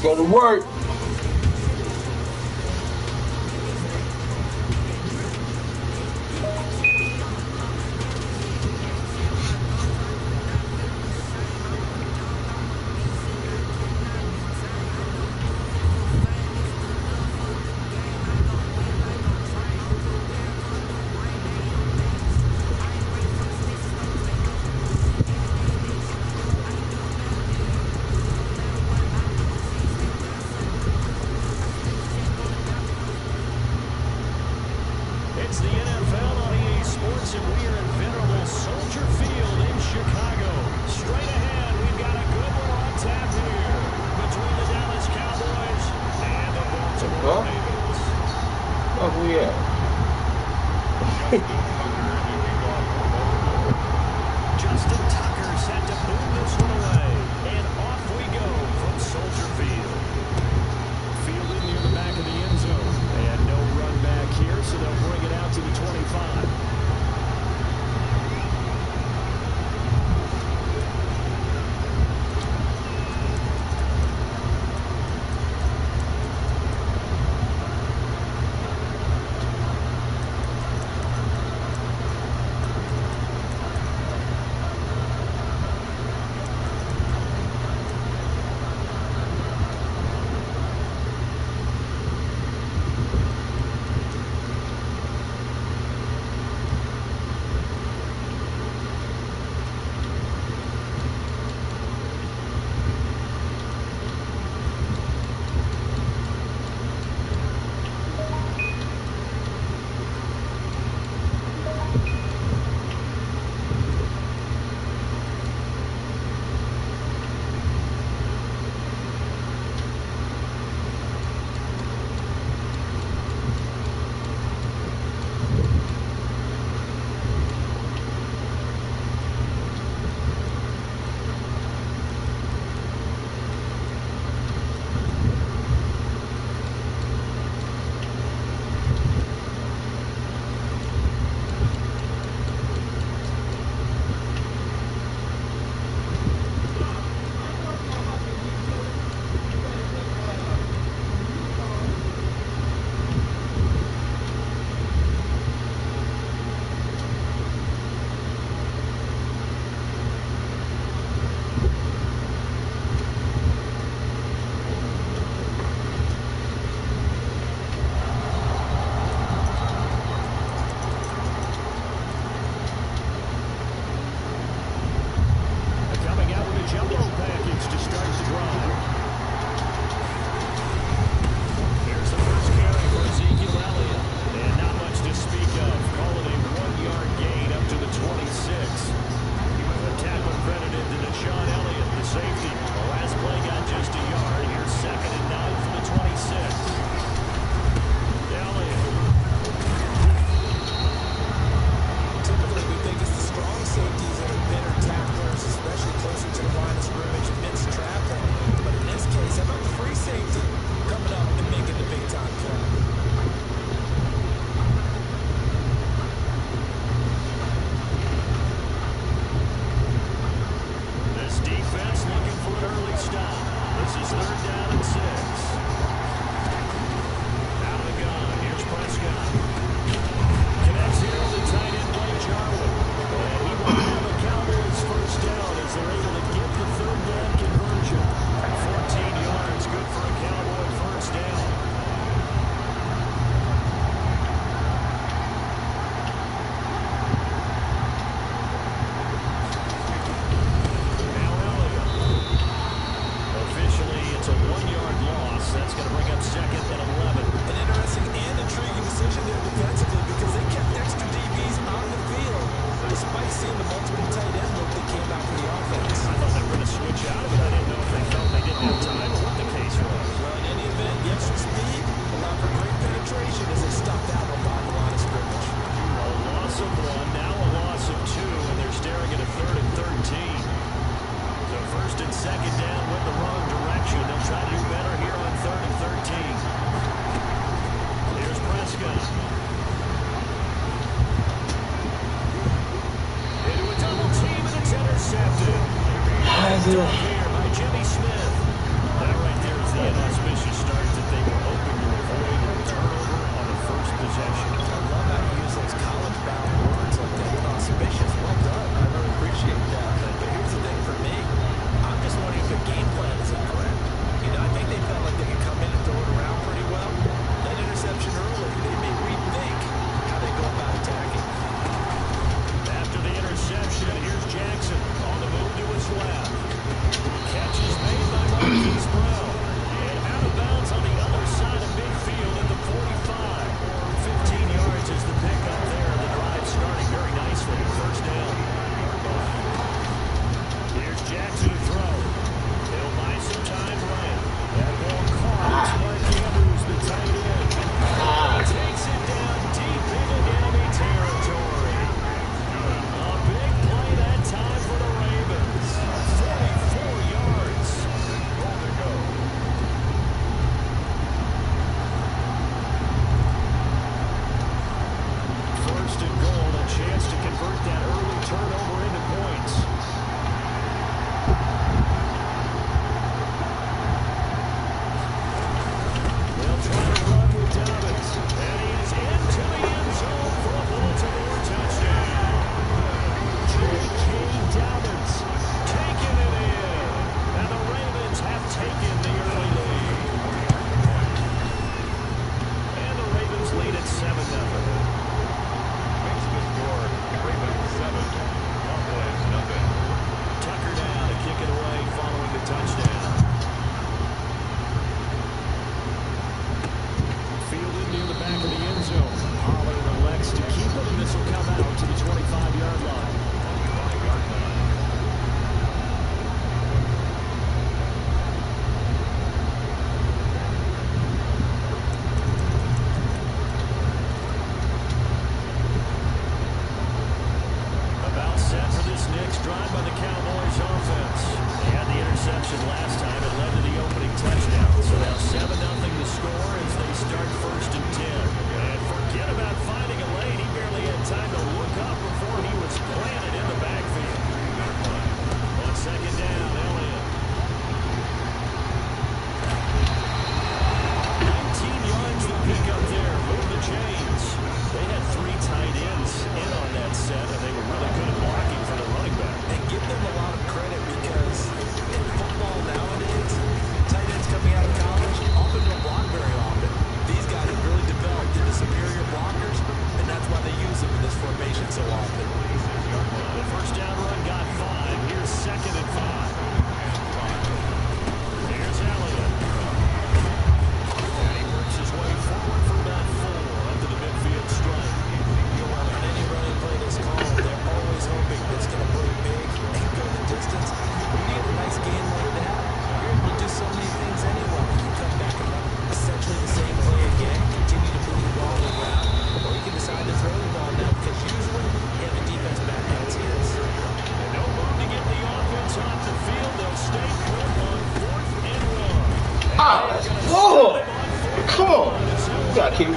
go to work. It's the NFL on EA Sports, and we are in venerable Soldier Field in Chicago. Straight ahead, we've got a good one on tap here between the Dallas Cowboys and the Baltimore Ravens. Oh, who we at? Justin Tucker set to boom this one away, and off we go from Soldier Field. Fielded near the back of the end zone, and no run back here, so they'll bring it out to the 25.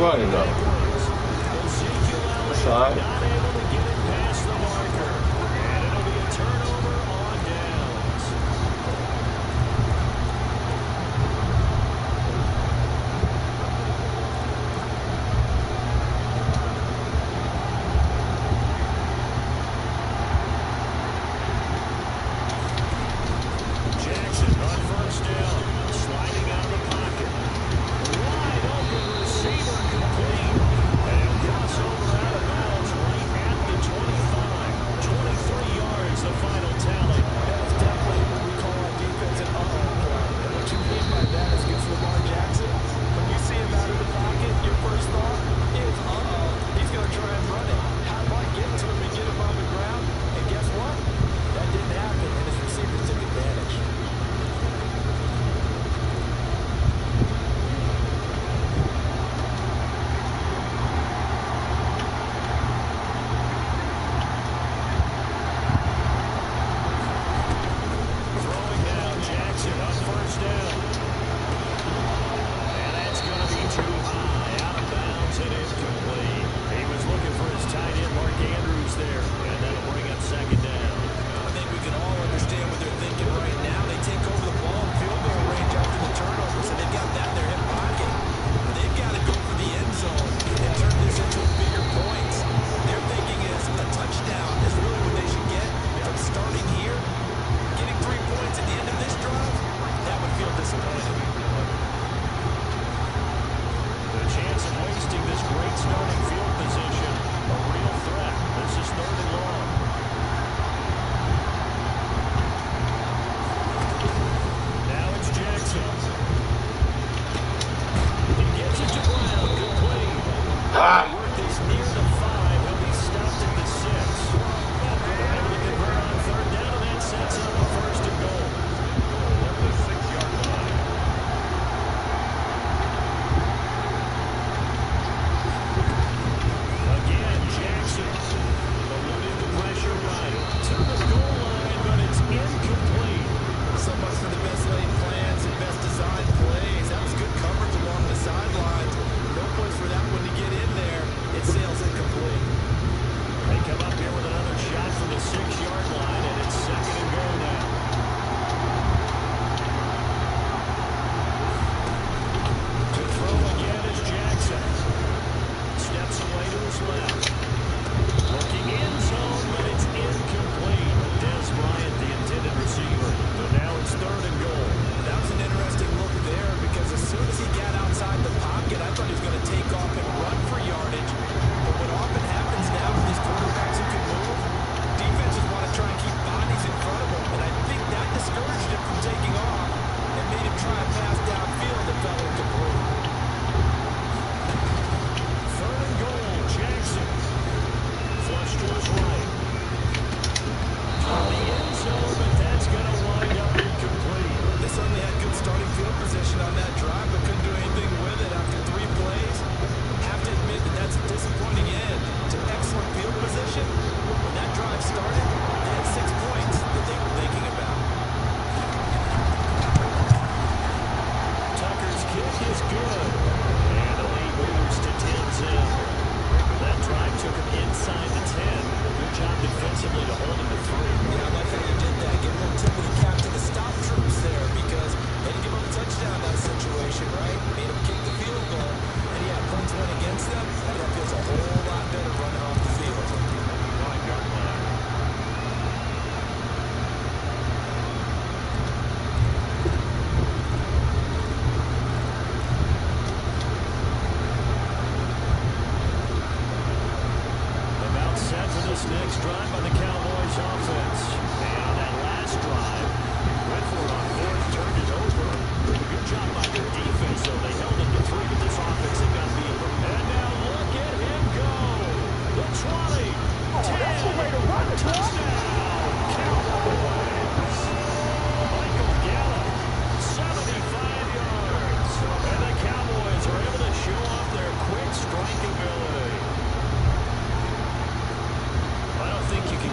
running though. That's all right. Not able to get it past the marker. And it'll be a turnover on downs. Jackson on first down. Sliding out of the pocket. Wide open receiver complete. And he'll cross over out of bounds right at the 25. 23 yards, the final tally. That's definitely what we call our defense an uh-oh play. And what you mean by that is against Lamar Jackson, when you see him out of the pocket, your first thought is, uh-oh, he's going to try and run it. How do I get to him and get him on the ground? And guess what? That didn't happen, and his receivers took advantage. Throwing down Jackson on first down. And that's going to be too high. Out of bounds and incomplete. He was looking for his tight end, Mark Andrews, there. And that'll bring up second down. I think we can all understand what they're thinking right now. They take over the ball in field goal range after the turnover, so they've got that in their hip pocket. They've got to go for the end zone and turn this into bigger points. Their thinking is a touchdown is really what they should get. From starting here, getting 3 points at the end of this drive, that would feel disappointing. The chance of wasting this great starting field position, a real threat. This is third and long. Now it's Jackson. He gets it to Brown, complete. Work is near the 5. He'll be stopped at the 6. They're able to convert on third down, and that sets up a first and goal. At the 6-yard line. Again, Jackson eluding the pressure right to the goal line, but it's incomplete. So much for the best laid plans and best designed plays. That was good coverage along the sidelines. No place for that one to get in there. It sails incomplete. They come up here with another shot from the 6-yard line, and it's second and goal now. To throw again is Jackson. Steps away to his left. Looking in zone, but it's incomplete. Des Bryant, the intended receiver. So now it's third and goal. That was an interesting look there because as soon as he got outside the pocket, I thought he was going to take off and run for yardage. But what often happens now with these quarterbacks who can move, defenses want to try and keep bodies in front of them. And I think that discouraged him from taking off and made him try a pass downfield that fell incomplete. Third and goal, Jackson. Flush to his right. On the end zone, but that's going to wind up incomplete. They certainly had good starting field position on that drive, but couldn't do anything with it after 3 plays. Have to admit that that's a disappointing end to excellent field position. When that drive started, they had 6 points that they were thinking about. Tucker's kick is good. And the lead moves to 10-10. That drive took him inside the 10. Good job defensively to hold him to 3. Yeah, I like how you did that. Give a little tip of the cap to the stop troops there because they didn't give up a touchdown in that situation, right? Made them kick the field goal. And yeah, points went against them. That feels a whole lot better running off the field. 5-yard line. About set for this next drive by the Cowboys offense. And on that last drive, went for it on fourth, turned it over. Good job by their defense, though. They held it to 3, but this offense had got beat. And now look at him go. The 20, 10, that's the way to run it, touchdown, Cowboys. Michael Gallup, 75 yards. And the Cowboys are able to show off their quick strike ability. I don't think you can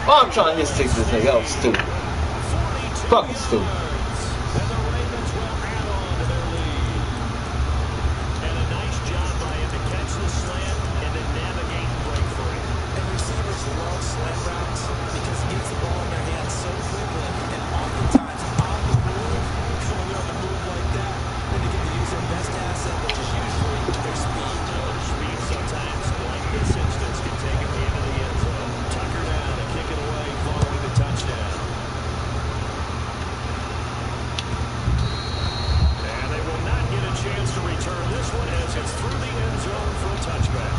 Oh, I'm trying to hit six this nigga. That was stupid. Fucking stupid. And the Ravens will add on to their lead. And a nice job by him to catch the slant and then navigate and break free. And receivers love slant routes because it gets the ball in their hands so quickly. And oftentimes on the move, when they're on the move like that, then they get to use their best asset, which is usually their speed. Speed sometimes, like this instance, can take him into the end zone. Tucker down and kick it away following the touchdown. And they will not get a chance to return this one as it's through the end zone for a touchback.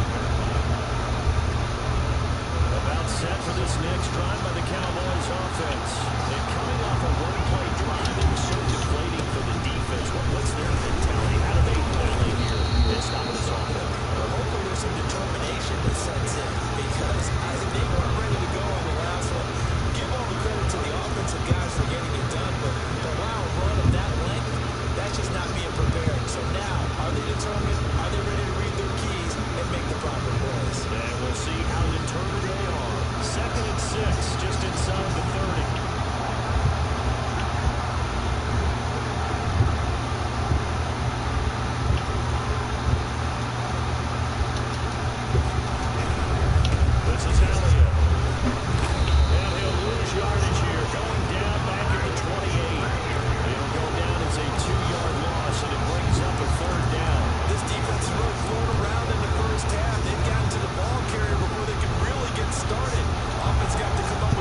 About set for this next drive by the Cowboys offense. And coming off a one-play drive, it was so deflating for the defense. What's their mentality? How do they rally here and stop this offense? Well, hopefully there's some determination that sets in because they weren't ready to go on the last one. Give all the credit to the offensive guys for getting it done, but to allow a run of that length, that's just not being prepared. So now, are they determined? Are they ready to read their keys and make the proper plays? And we'll see how determined they are. 2nd and 6, just inside the 30. This is Elliott. And he'll lose yardage here, going down back at the 28. It'll go down as a 2-yard loss, and it brings up a 3rd down. This defense is really thrown around in the first half. They've gotten to the ball carrier before they can really get started. Offense got to come up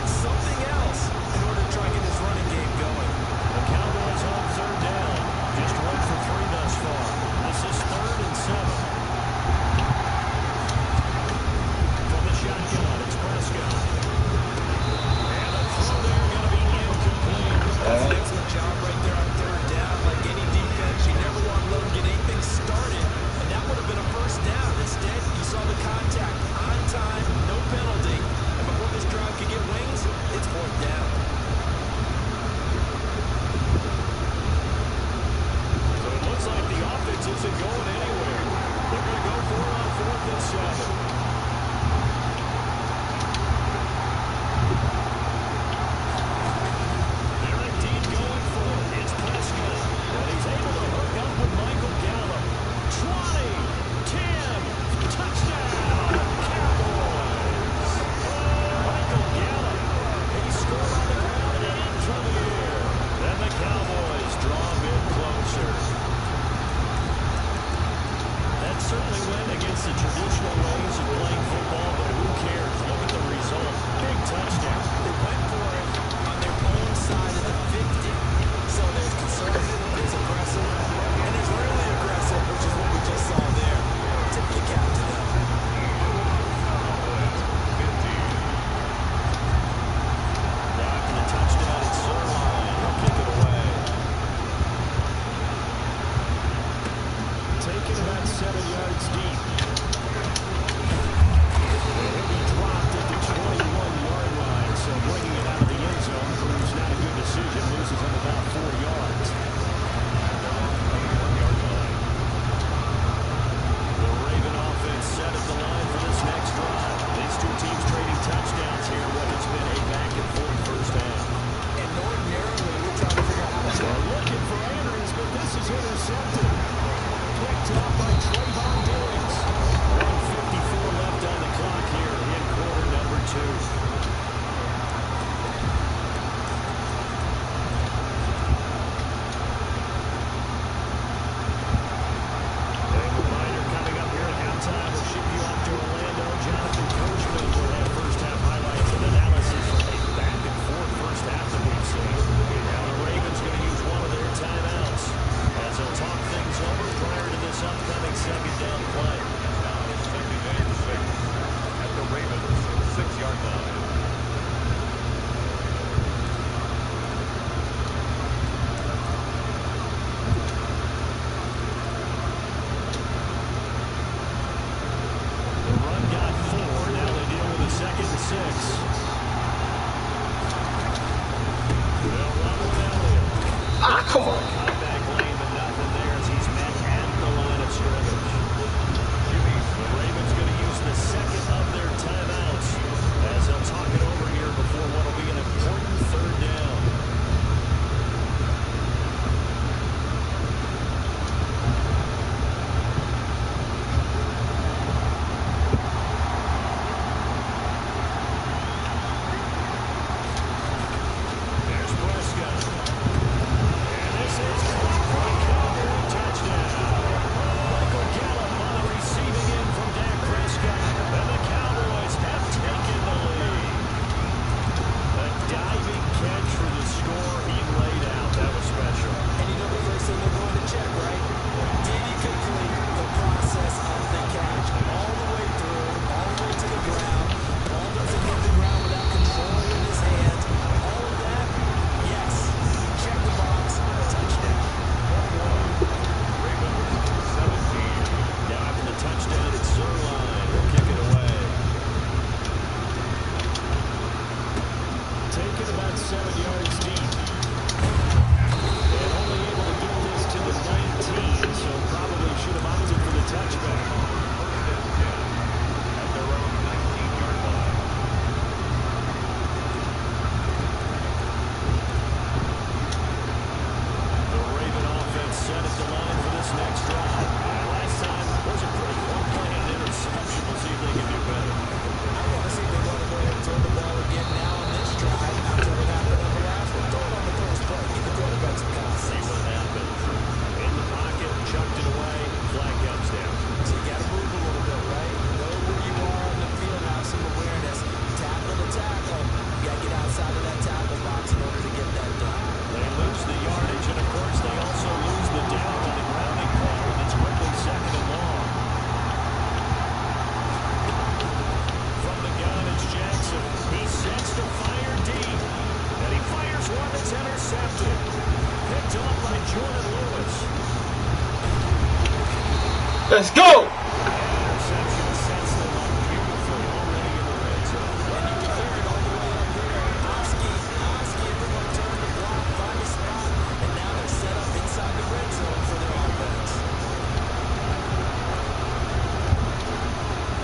27 yards deep. And only able to get this to the 19, so probably should have opted for the touchback. At their own 19-yard line. The Raven offense set at the line for this next drive. Last time was a pretty one-play interception. We'll see if they can do better. I want to see if they want to go ahead and throw the ball again now on this drive after what happened on the last one. Throw it on the first play. Give the quarterback some confidence. See what happens. In the pocket, chucked it away. Flag comes down. So you got to move a little bit, right? Know where you are on the field, have some awareness. Tackle to tackle. You got to get outside of that tackle box in order to get that done. They lose the yardage, and of course they also lose the down on the grounding call, and it's quickly second and long. From the gun, it's Jackson. He sets to fire deep, and he fires one that's intercepted. Picked up by Jordan Lewis. Let's go! Interception sets them up beautifully already in the red zone. And you can hear it all the way up here. Oski, everyone turn the block, find a spot, and now they're set up inside the red zone for their offense.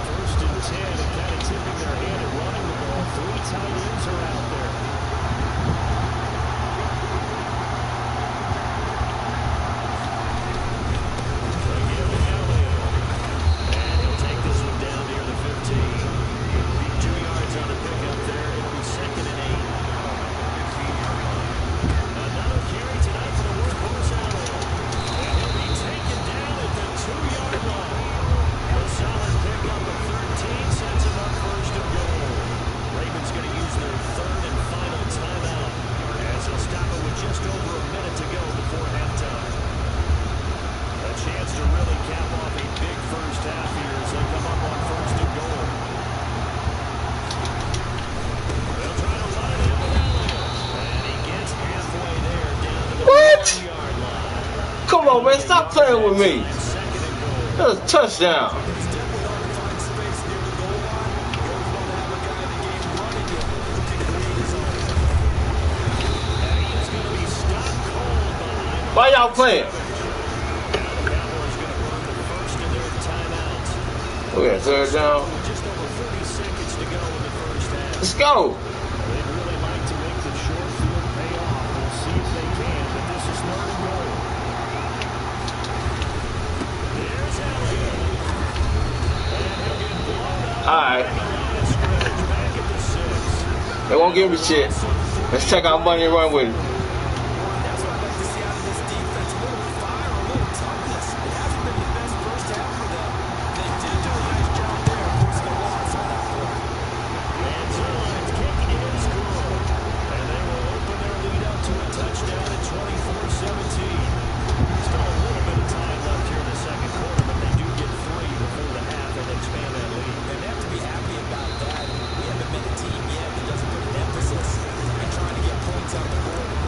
First and 10, and kind of tipping their hand at running the ball. 3 tight ends are out there. They give it Elliott. And he'll take this one down near the 15. 2 yards on the pickup there. It'll be second and 8. Another carry tonight for the workhorse Elliott. And he'll be taken down at the 2-yard line. A solid pickup of 13 sets him up first and goal. Ravens going to use their third and final timeout as they'll stop it with just over a minute to go before halftime. A chance to really cap off a big first half here as they come up on first and goal. They'll try to run it in with Elliott. And he gets halfway there down to the 1-yard line. Come on, man, stop playing with me. Second and goal. That was a touchdown. He's definitely hard to find space near the goal line. You always want to have a guy in the game running you who can create his own. And he is going to be stopped cold behind. Why y'all playing? Now the Cowboys going to run the first of their timeouts. We got third down. With just over 30 seconds to go in the first half. Let's go. They'd really like to make the short field pay off. We'll see if they can, but this is third and goal. There's Elliott. And he'll get blown up. All right. Line of scrimmage back at the 6. They won't give me shit. Let's take our money and run with it. That's what I'd like to see out of this defense. A little fire, a little toughness. It hasn't been the best first half for them. They did do a nice job there of forcing a loss on that play. And Zerline's kicking it is good. And they will open their lead up to a touchdown at 24-17. Still a little bit of time left here in the second quarter, but they do get 3 before the half and expand that lead. And they have to be happy about that. We haven't been a team yet that doesn't put an emphasis on trying to get points on the board and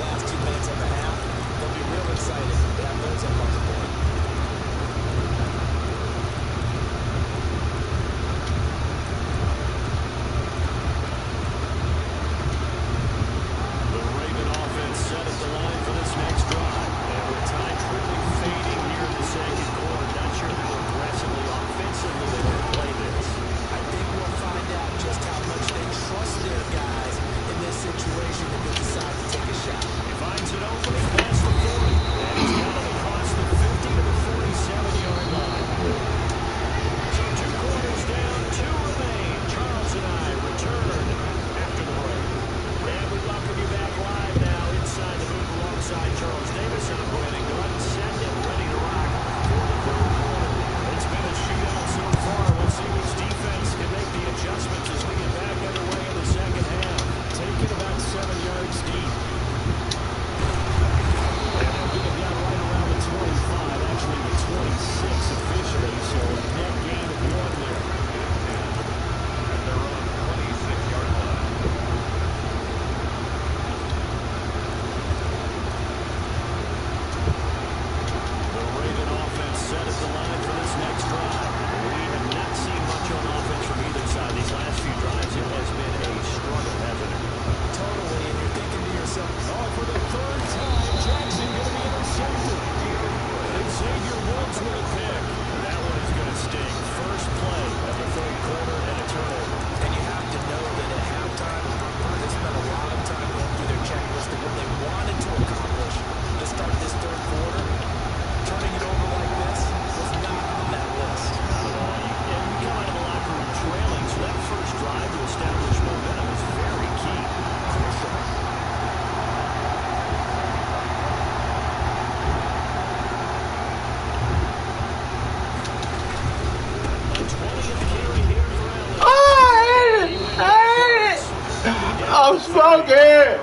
I'm smoking.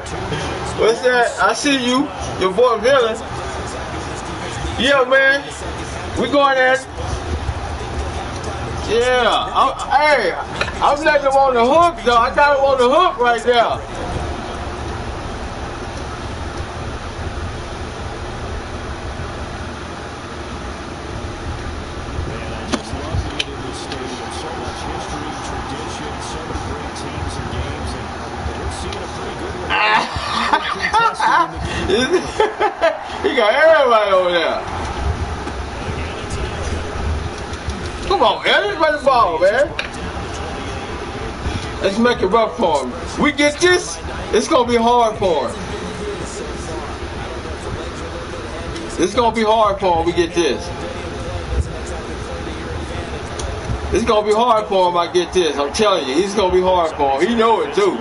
What's that? I see you. Your boy Villain. Yeah, man. We going at it. Yeah. I'm letting him on the hook, though. I got him on the hook right now. He got everybody over there. Come on, man. Let's run the ball, man. Let's make it rough for him. We get this, it's going to be hard for him. It's going to be hard for him. We get this. It's going to be hard for him. I get this. I'm telling you. It's going to be hard for him. He know it, too.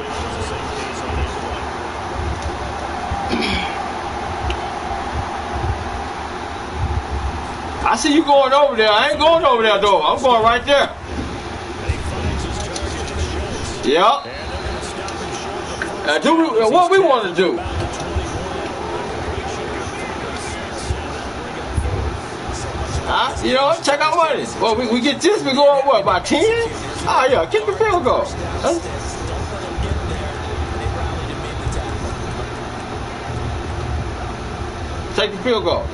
I see you going over there. I ain't going over there, though. I'm going right there. Yep. Do what we want to do. You know, check out money. Well, we get this. We go on what, about 10? Oh, yeah. Kick the field goal. Take the field goal.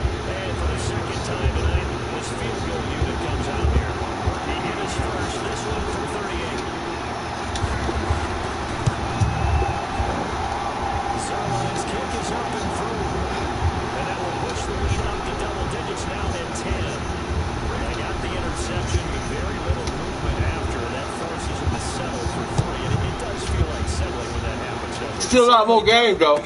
Still a lot more game, though.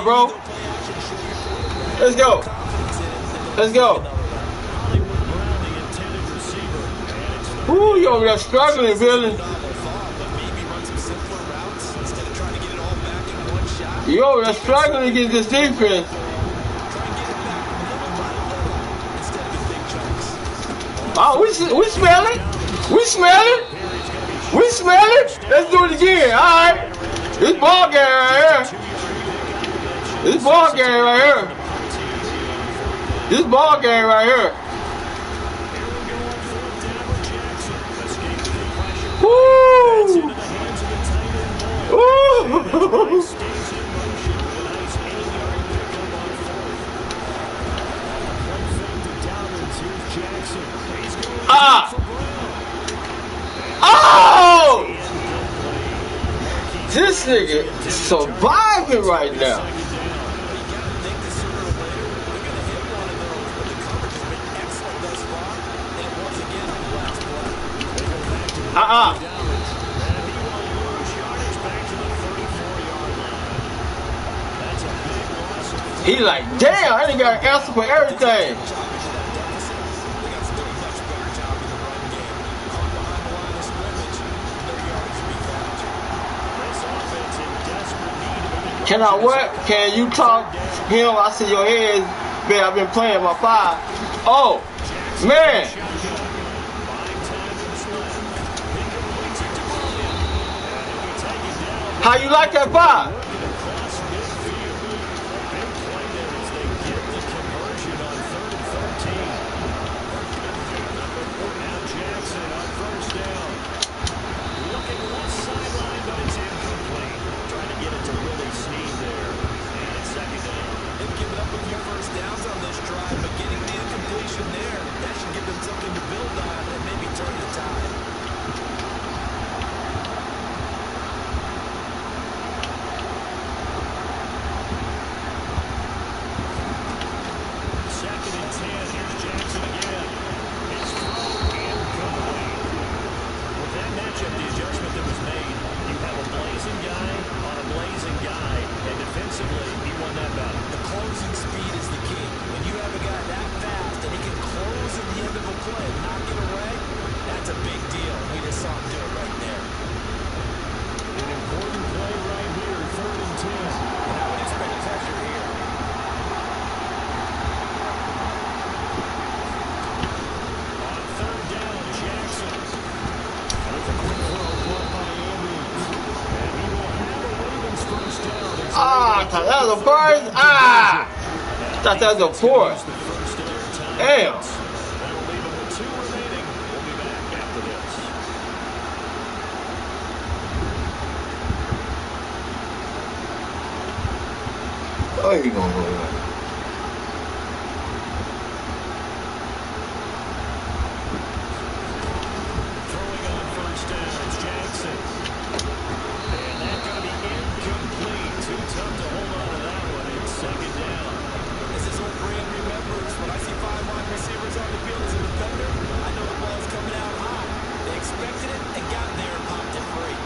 Bro. Let's go. Let's go. Ooh, you over there struggling, Billy. You over there struggling against this defense. Oh, we smell it. We smell it. We smell it. Let's do it again. All right. This ball game right here. This ball game right here. This ball game right here. Woo! Woo! Oh! This nigga is surviving right now. He like, damn, I ain't got an answer for everything. Can I what? Can you talk him? I see your head. Man, I've been playing my 5. Oh, man. How you like that 5? Ah, I thought that was a first. Ah, I thought that was a fourth. Damn. Oh, he gonna go there. Throwing on first down, it's Jackson. And that's going to be incomplete. Too tough to hold on to that one. It's second down. This is what Brand remembers. When I see 5 wide receivers on the field as a defender, I know the ball's coming out high. They expected it and got there and popped it free.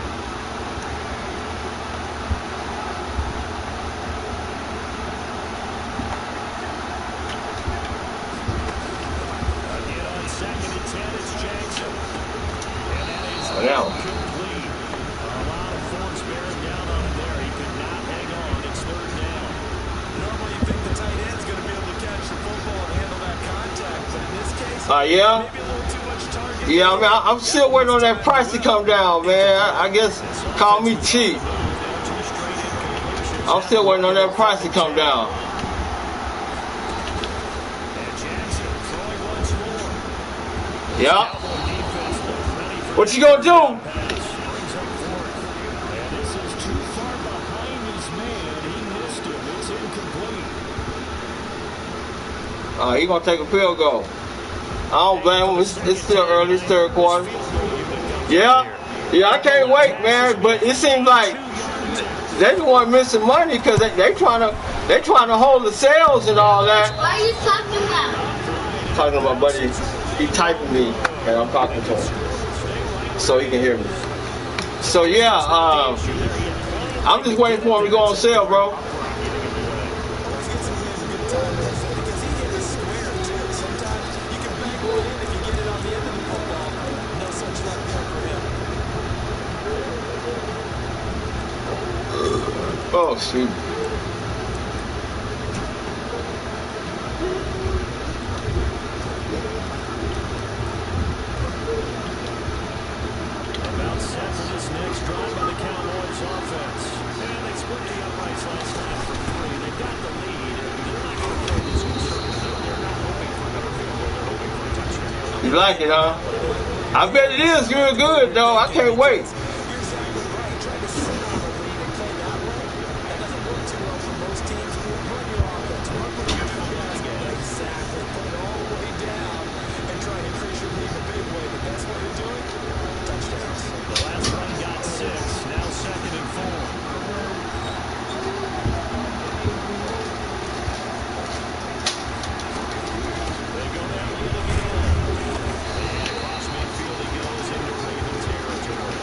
Again on second and 10, it's Jackson. And that is Now. incomplete. A lot of force bearing down on him there. He could not hang on. It's third down. Normally you think the tight end's going to be able to catch the football and handle that contact, but in this case, Yeah. maybe a little too much target. Yeah, I mean, I'm still waiting on that price to come down, man. I guess call me cheap. I'm still waiting on that price to come down. And Jackson throwing once more. Yeah. Defense looked ready for What you gonna do? pass. Brings up fourth. And this is too far behind his man. He missed him. It's incomplete. He gonna take a field goal. I don't blame him. It's still early, it's third quarter. Yeah, I can't wait, man. But it seems like they the one missing money because they trying to hold the sales and all that. What are you talking about? Talking to my buddy, he typing me and I'm talking to him so he can hear me. So yeah, I'm just waiting for him to go on sale, bro. Oh shoot. About set for this next drive on the Cowboys offense. And they split the uprights last time for 3. They've got the lead. They're not going to throw this conservative. They're not hoping for another field goal. They're hoping for a touchdown. You like it, huh? I bet it is real good though. I can't wait. The last run got 6. Now second and 4. They go down to the middle. And across midfield he goes into Ravens territory.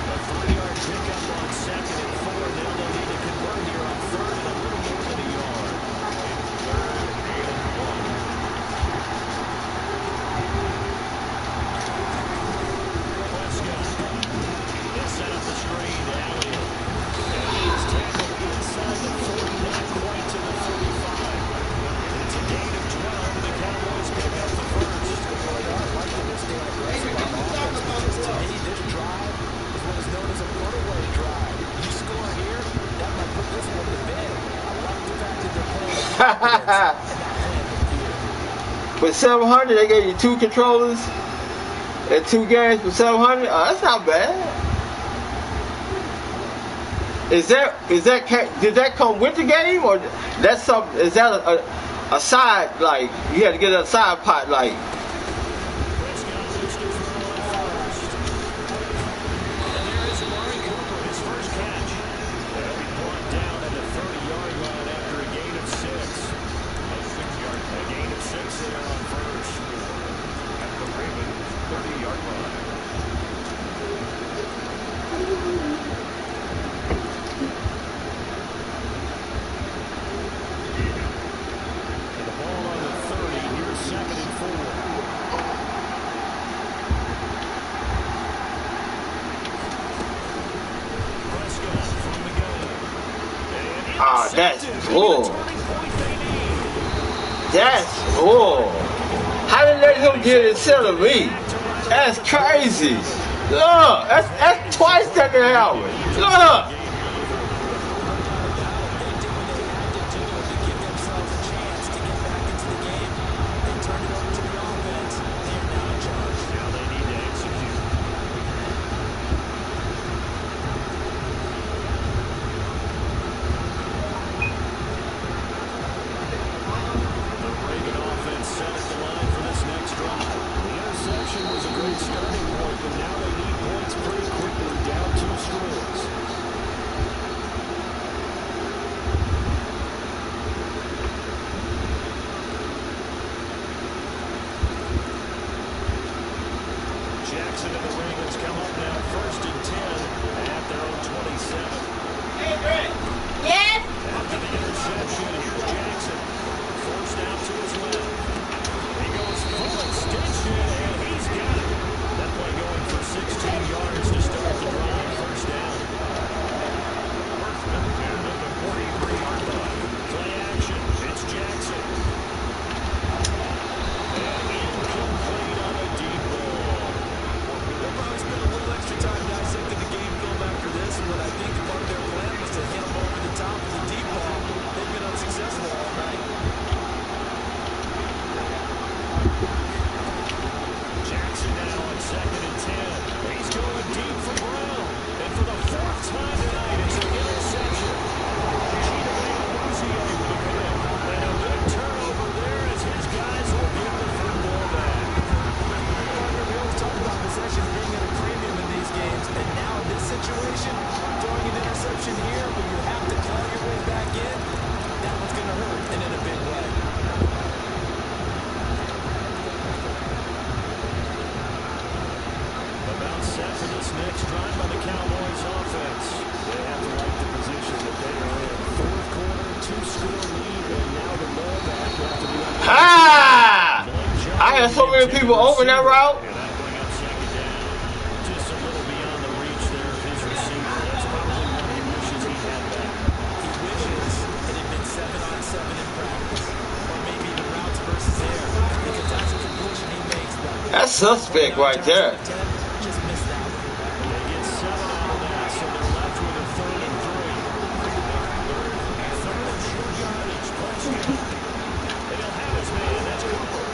A 3-yard pickup on second and 4. Now they'll need to convert here on third and a little more than a yard. It's third and 1. They set up the screen to Elliott. And he is tackled inside the 40, not quite to the 35. It's a gain of 12. The Cowboys pick up the first. I'd like them to stay aggressive on offense because to me this drive is what is known as a runaway drive. You score here, that might put this one to bed. I like the fact that they're playing For 700, they gave you 2 controllers and 2 games for 700. Oh, that's not bad. Did that come with the game, or that's some? Is that a side, like you had to get a side pot, like? Prescott looks to throw on first. And there is Amari Cooper, his first catch. They'll be brought down at the 30-yard line after a gain of 6. A gain of 6 there on first. At the Ravens 30-yard line. And the ball on the 30. Here's second and 4. Prescott from the gun. And Ah, that's intercepted. cool. The turning point they need. That's cool. How did they let him get instead of me? That's crazy. Look, that's twice that they happened. Look. many people open that route. And that'll bring up second down. Just a little beyond the reach there of his receiver. That's probably what he wishes he had back. He wishes it had been 7-on-7 in practice. Or maybe the routes versus air. Because that's a conclusion he makes. That's suspect right there. Just missed that one. They get 7 out of that, so they're left with a 3rd and 3. 3rd and short yardage. Prescott. And he'll have his man. That's Cooper.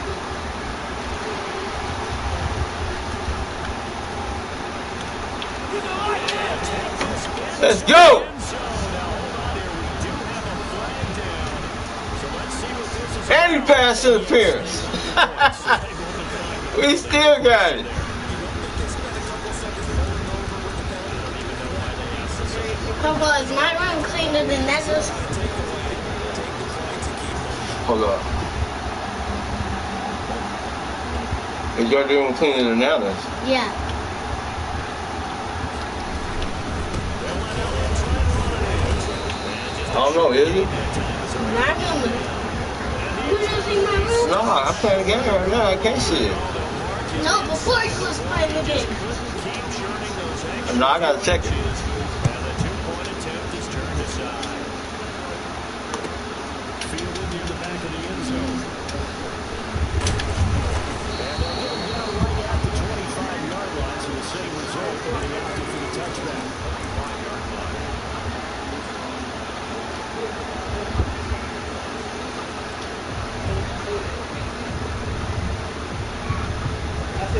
Let's go. And he passed interference. We still got it. Papa, is my room cleaner than Nessa's? Hold up. Is your room cleaner than others? Yeah. I don't know, is it? My room. You don't see my room? No, I'm playing the game right now. I can't see it. No, before he was playing the game. No, I gotta check it. And the 2-point attempt is turned aside. Fielded near the back of the end zone. And they'll get him down right at the 25-yard line, so the same result, but he opted for the touchback. The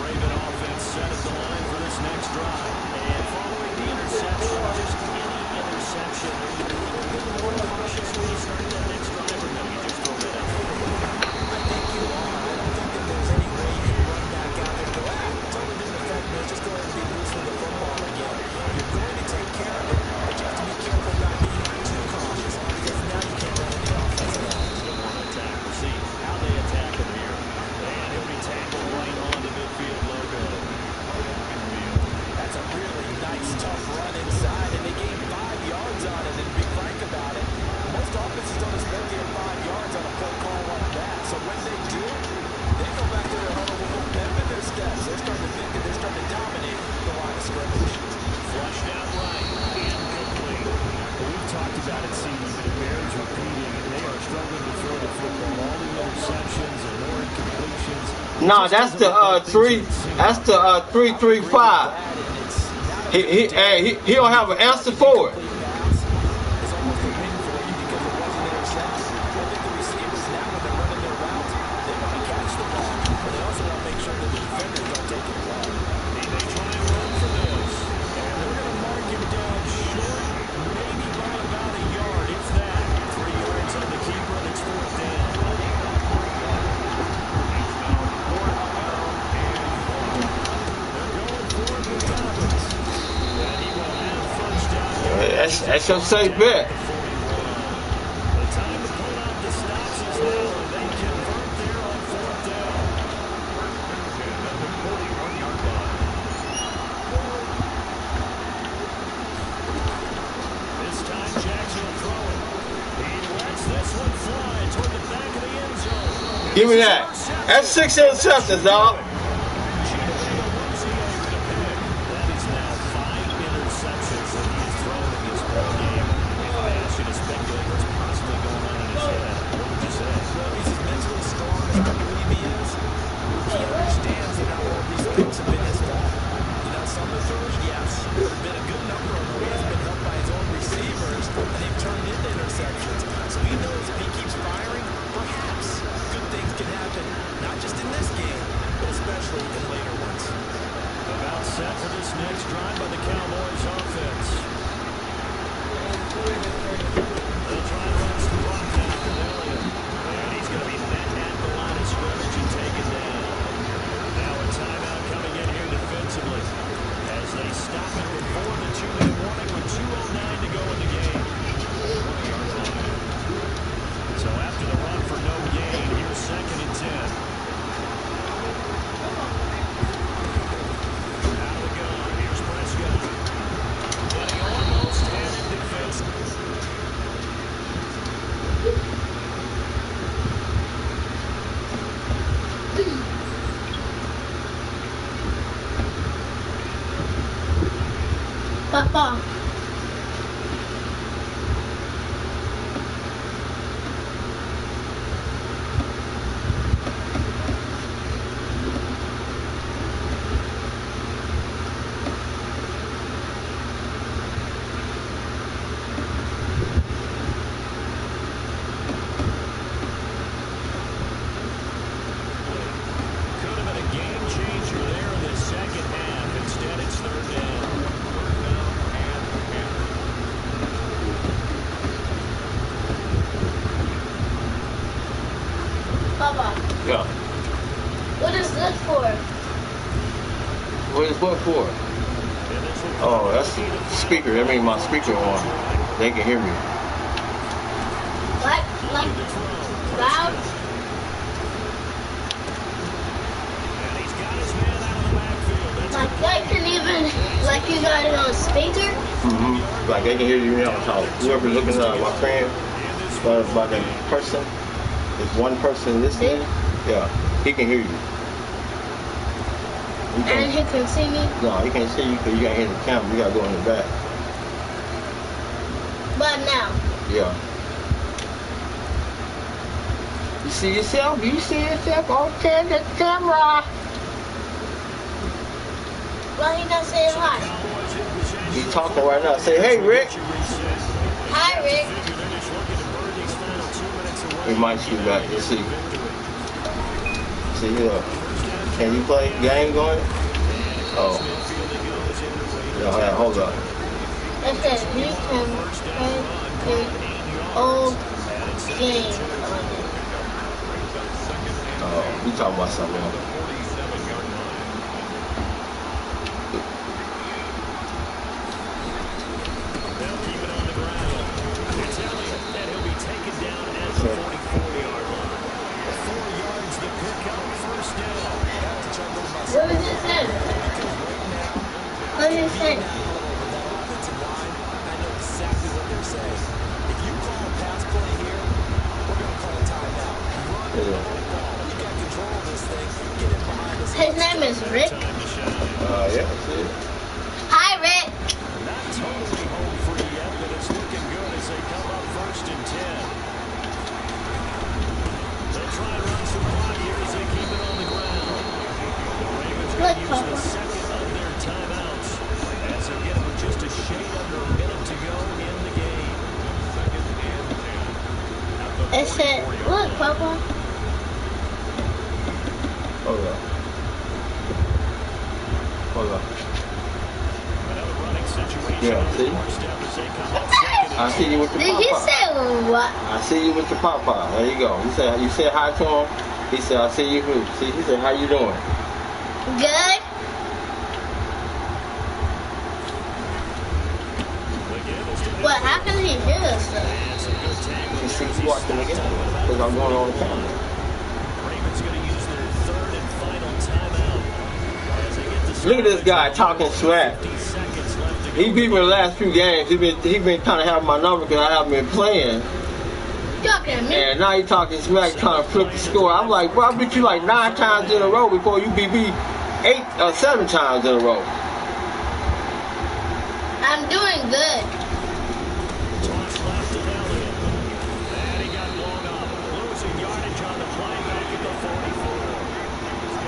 Raven offense set at the line for this next drive. And following the interception, just any interception, are you a little bit more cautious when you start that next drive, or no, you just throw that out? I think you are. I don't think that there's any way you can run back out there and go, totally didn't affect me. Just go ahead and be loose with the football again. You're going to take care of it, but you have to be careful about being too cautious because now you can't run any offense at all. Still want to attack. We'll see how they attack him here. And he'll be tackled right on the midfield logo. That's a really nice, tough run inside, and they gained 5 yards on it. And to be frank about it, most offenses don't expect to get 5 yards on a play call like that. So when they do, they go back to their huddle with a little pep in their steps. They're starting to think that they're starting to dominate the line of scrimmage. Flushed out right. Incomplete. We've talked about it, Steve, but it bears repeating. They are struggling to throw the football. All the interceptions and more incompletions. No, that's the 3-3-5. He don't have an answer for it. It's almost a win for you because it wasn't intercepted. I think the receivers now, when they're running their routes, they want to catch the ball, but they also want to make sure that the defenders don't take it away. They try and run for this. And they're going to mark him down short, maybe by about a yard, if that. 3 yards on the keeper, and it's 4th down. That's your safe bet. The time to pull out the stops is now, and they convert there on 4th down. This time Jackson will throw it. He lets this one fly toward the back of the end zone. Give me that. That's 6 interceptions, dog. That is now 5 interceptions that he has thrown in this ball game. If I ask you to speculate what's possibly going on in his head, what would you say? Well, he's as mentally strong as I believe he is. He understands, all these throws have been his fault. Some of the throws, yes, there have been a good number of them where he's been helped by his own receivers, and they've turned into interceptions. So he knows if he keeps firing, perhaps good things can happen, not just in this game, but especially in later ones. About set for this next drive by the Cowboys offense. They'll try and run some clock down to Elliott. And he's going to be met at the line of scrimmage and taken down. Now a timeout coming in here defensively as they stop it before the 2-minute warning with 2:09 to go in the game. So after the run for no gain, here's 2nd and 10. Out of the gun, here's Prescott. And he almost had it defensively. Papa. Could have been a game changer there in the second half. Instead, it's third down. Papa, Yeah. what is this for? What is what for? Oh, that's the speaker. That means my speaker on. They can hear me. Like loud? And he's got his man out of the backfield. That's Like that can even, like you got it on speaker? Mm-hmm. Like they can hear you now talk. Whoever looking at my friend, by the person, if one person listening, yeah, he can hear you. And he can see me? No, he can't see you because you can't hear the camera. You gotta go in the back. But now. Yeah. You see yourself? You see yourself on the camera. Why he not saying hi? He's talking right now. Say, hey, Rick. Hi, Rick. He might shoot back. Let's see. See, can you play game going? Oh. Yeah, hold up. It says you can play an old game on it. Oh, we talking about something else. They'll keep it on the ground. It's Elliott, and he'll be taken down at the 44-yard line. 4 yards to pick up first down. What does it say? What does it say? Offensive line, I know exactly what they're saying. If you call a pass play here, we're going to call a timeout. Run the ball. You got control of this thing. Get in behind us. His name is Rick. Yeah, see it. Hi, Rick. Not totally home free yet, but it's looking good as they come up first and 10. They'll try and run some clock here as they keep it on the ground. The Ravens going to use the second of their timeouts as they get with just a shade under a minute to go in the game. It said, look, Papa. Hold up. Hold up. Another running situation. Yeah, see? I see you with the Did he pop-pop. say what? I see you with the pop-pop. There you go. You said hi to him. He said, I see you too. See, he said, how you doing? Good. What? How can he hear us though? You see, he's watching again. Because I'm going on the camera. Ravens going to use their third and final timeout as they get this. Look at this guy talking smack. 50 seconds left to go. He beat me the last few games. He been kind of having my number because I haven't been playing. Talking to me? And now he talking smack, trying to flip the score. I'm like, bro, I beat you like 9 times in a row before you beat me 8 or 7 times in a row. I'm doing good. Toss left to Elliott. And he got blown up. Losing yardage on the play back at the 44.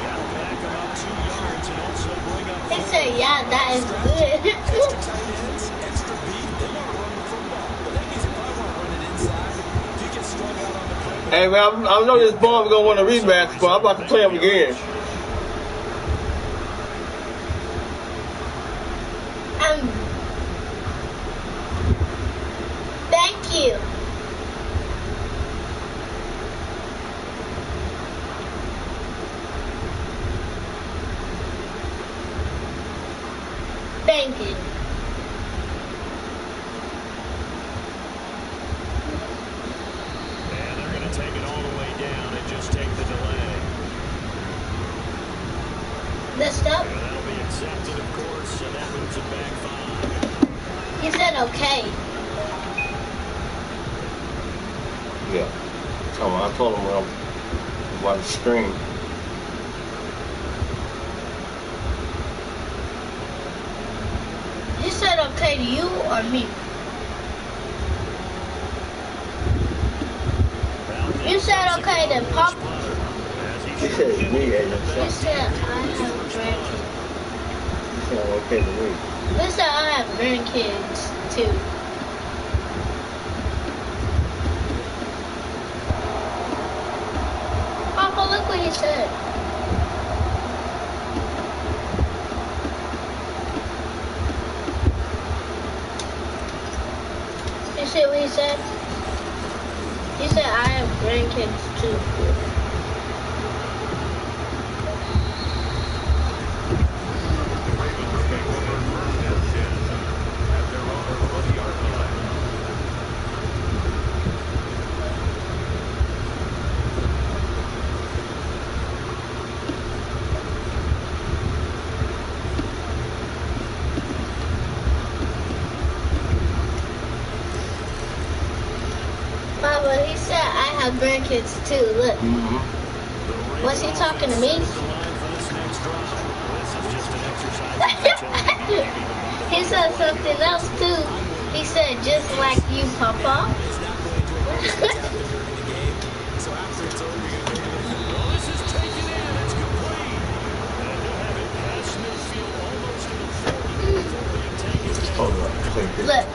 That'll back him up 2 yards and also bring up. He said, yeah, that is good. Extra tight ends, extra beat. They want to run the football. But that means if I want to run it inside, if you get strung out on the play. Hey, man, I know this ball going to win a rematch, but I'm about to play him again. Thank you. Thank you. And they're going to take it all the way down and just take the delay. Messed up? And that'll be accepted, of course, and that moves it back 5. He said okay. Yeah. I told him about the screen. He said okay to you or me? You said okay to Papa. You said me and You yourself. said I have grandkids. You said okay to me. You said I have grandkids too. Papa, look what he said. You see what he said? He said I have grandkids too. Papa, he said I have grandkids too. Look. Was he talking to me? He said something else too. He said just like you, Papa. So after it's over, you're going to Well, this is taken in. It's complete. And he'll have it past midfield almost to the 40 before being taken down. Hold on. Look,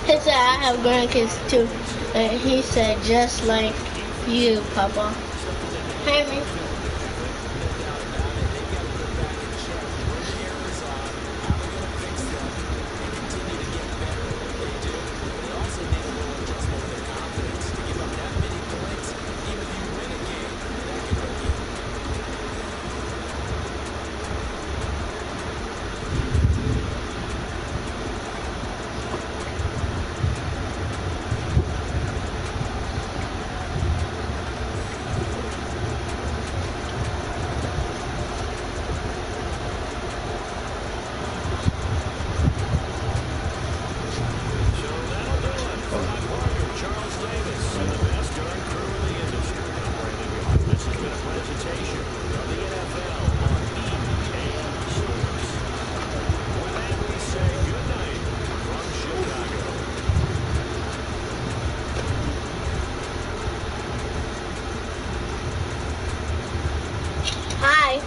he said I have grandkids too. And he said just like you, Papa. Hear me? Hi.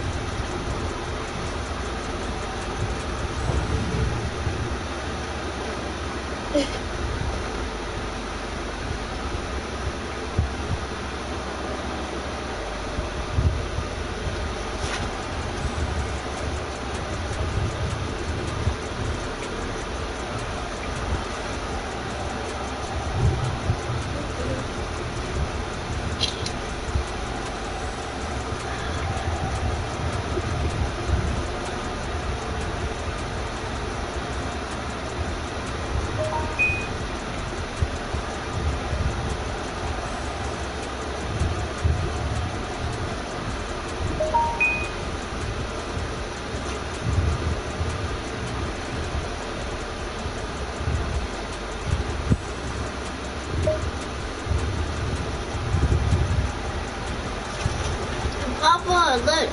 Papa, look.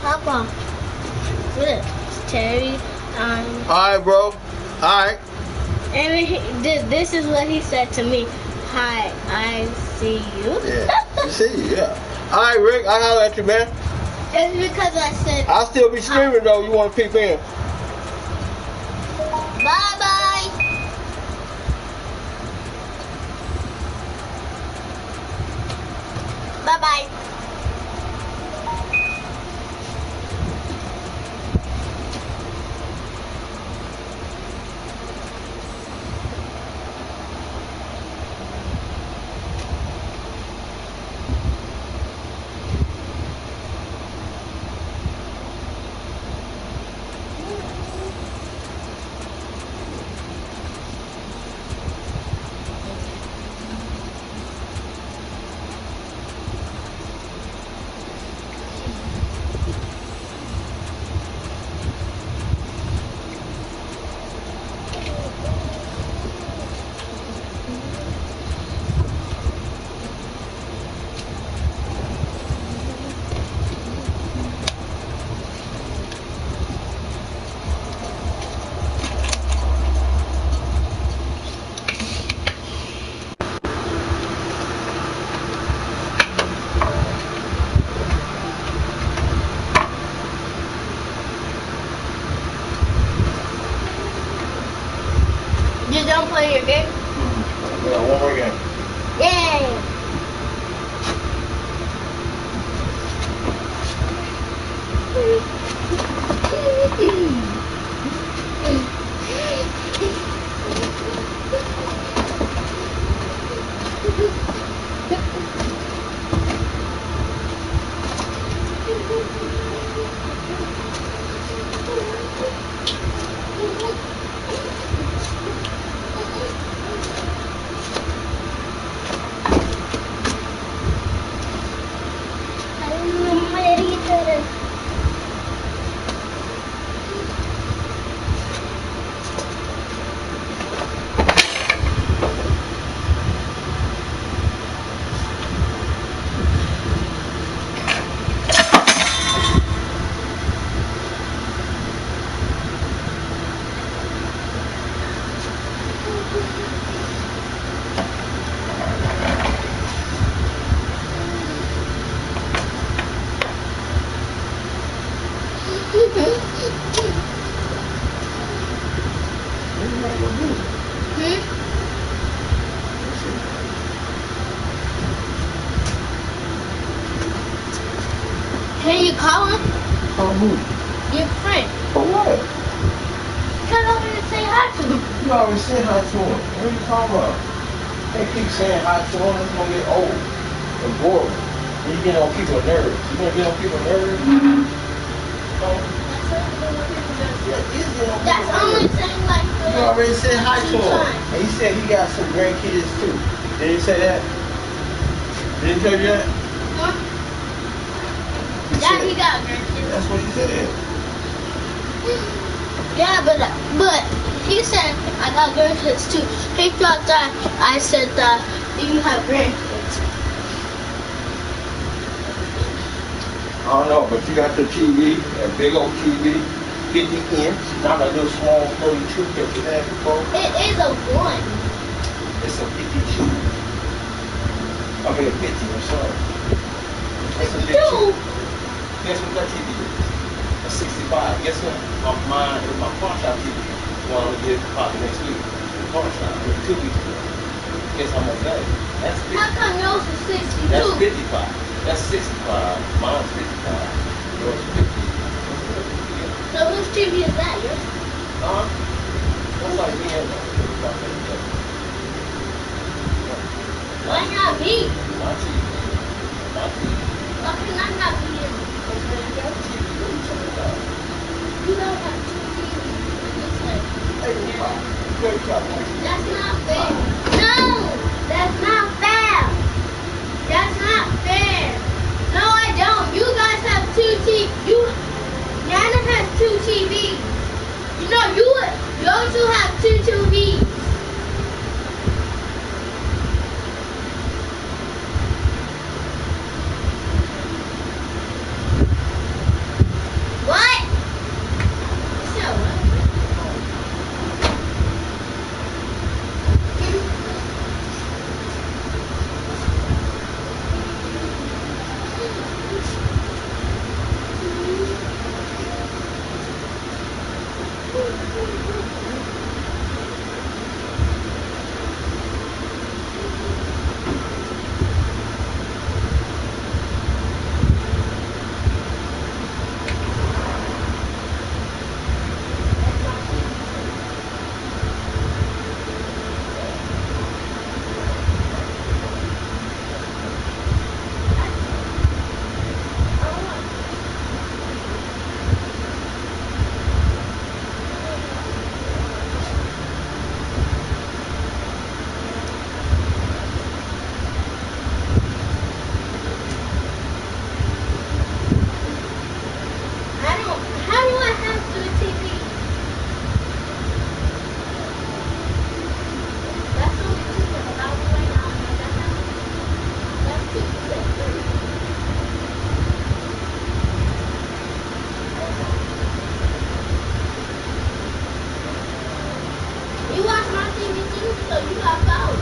Papa, look. It's Terry. Alright, bro. Alright. And this is what he said to me. Hi, I see you. Yeah. You see, yeah. Alright, Rick, I'll holler at you, man. It's because I said I'll still be streaming, though. You want to peep in. bye-bye. Bye-bye. play your game? Yeah, one more game. Yay! Can you call him? Call who? Your friend. For what? Come over and say hi to him. You already said hi to him. What are you talking about? They keep saying hi to him. It's gonna get old and boring. And you get on people's nerves. You gonna get on people's nerves? That's only saying like You already said hi to him. times. And he said he got some grandkids too. Did he say that? Did he tell you that? Huh? He Yeah, said- he got grandkids. That's what he said. Yeah, but he said I got grandkids too. He thought that I said that you have grandkids. I don't know, but you got the TV, a big old TV, 50 inch, not a little small 32 that you had before. It is a one. It's a 52. I mean a 50 or something. It's a 52. Two. Guess what that TV is? A 65. Guess what? Mine is my pawn shop TV. One I'm gonna get probably next week. Pawn shop, 2 weeks ago. Guess how much that is? That's 50. How come yours is 62? That's 55. That's 65. Mine's 55. Yours is 50. So whose TV is that? Yours? That's like me and Why not me? my TV. My TV. Why can I not be in? Because man, you got a TV. What are you talking about? You don't have two TVs. It's like, Hey, you got one. that's not fair. No, that's not fair. That's not fair. No, I don't. You guys have two TVs. Nana has two TVs. You know, you also have two TVs. What? So, how do I have two TVs? That's only two because I was right now. That's two. You watch my TV too, so you got both.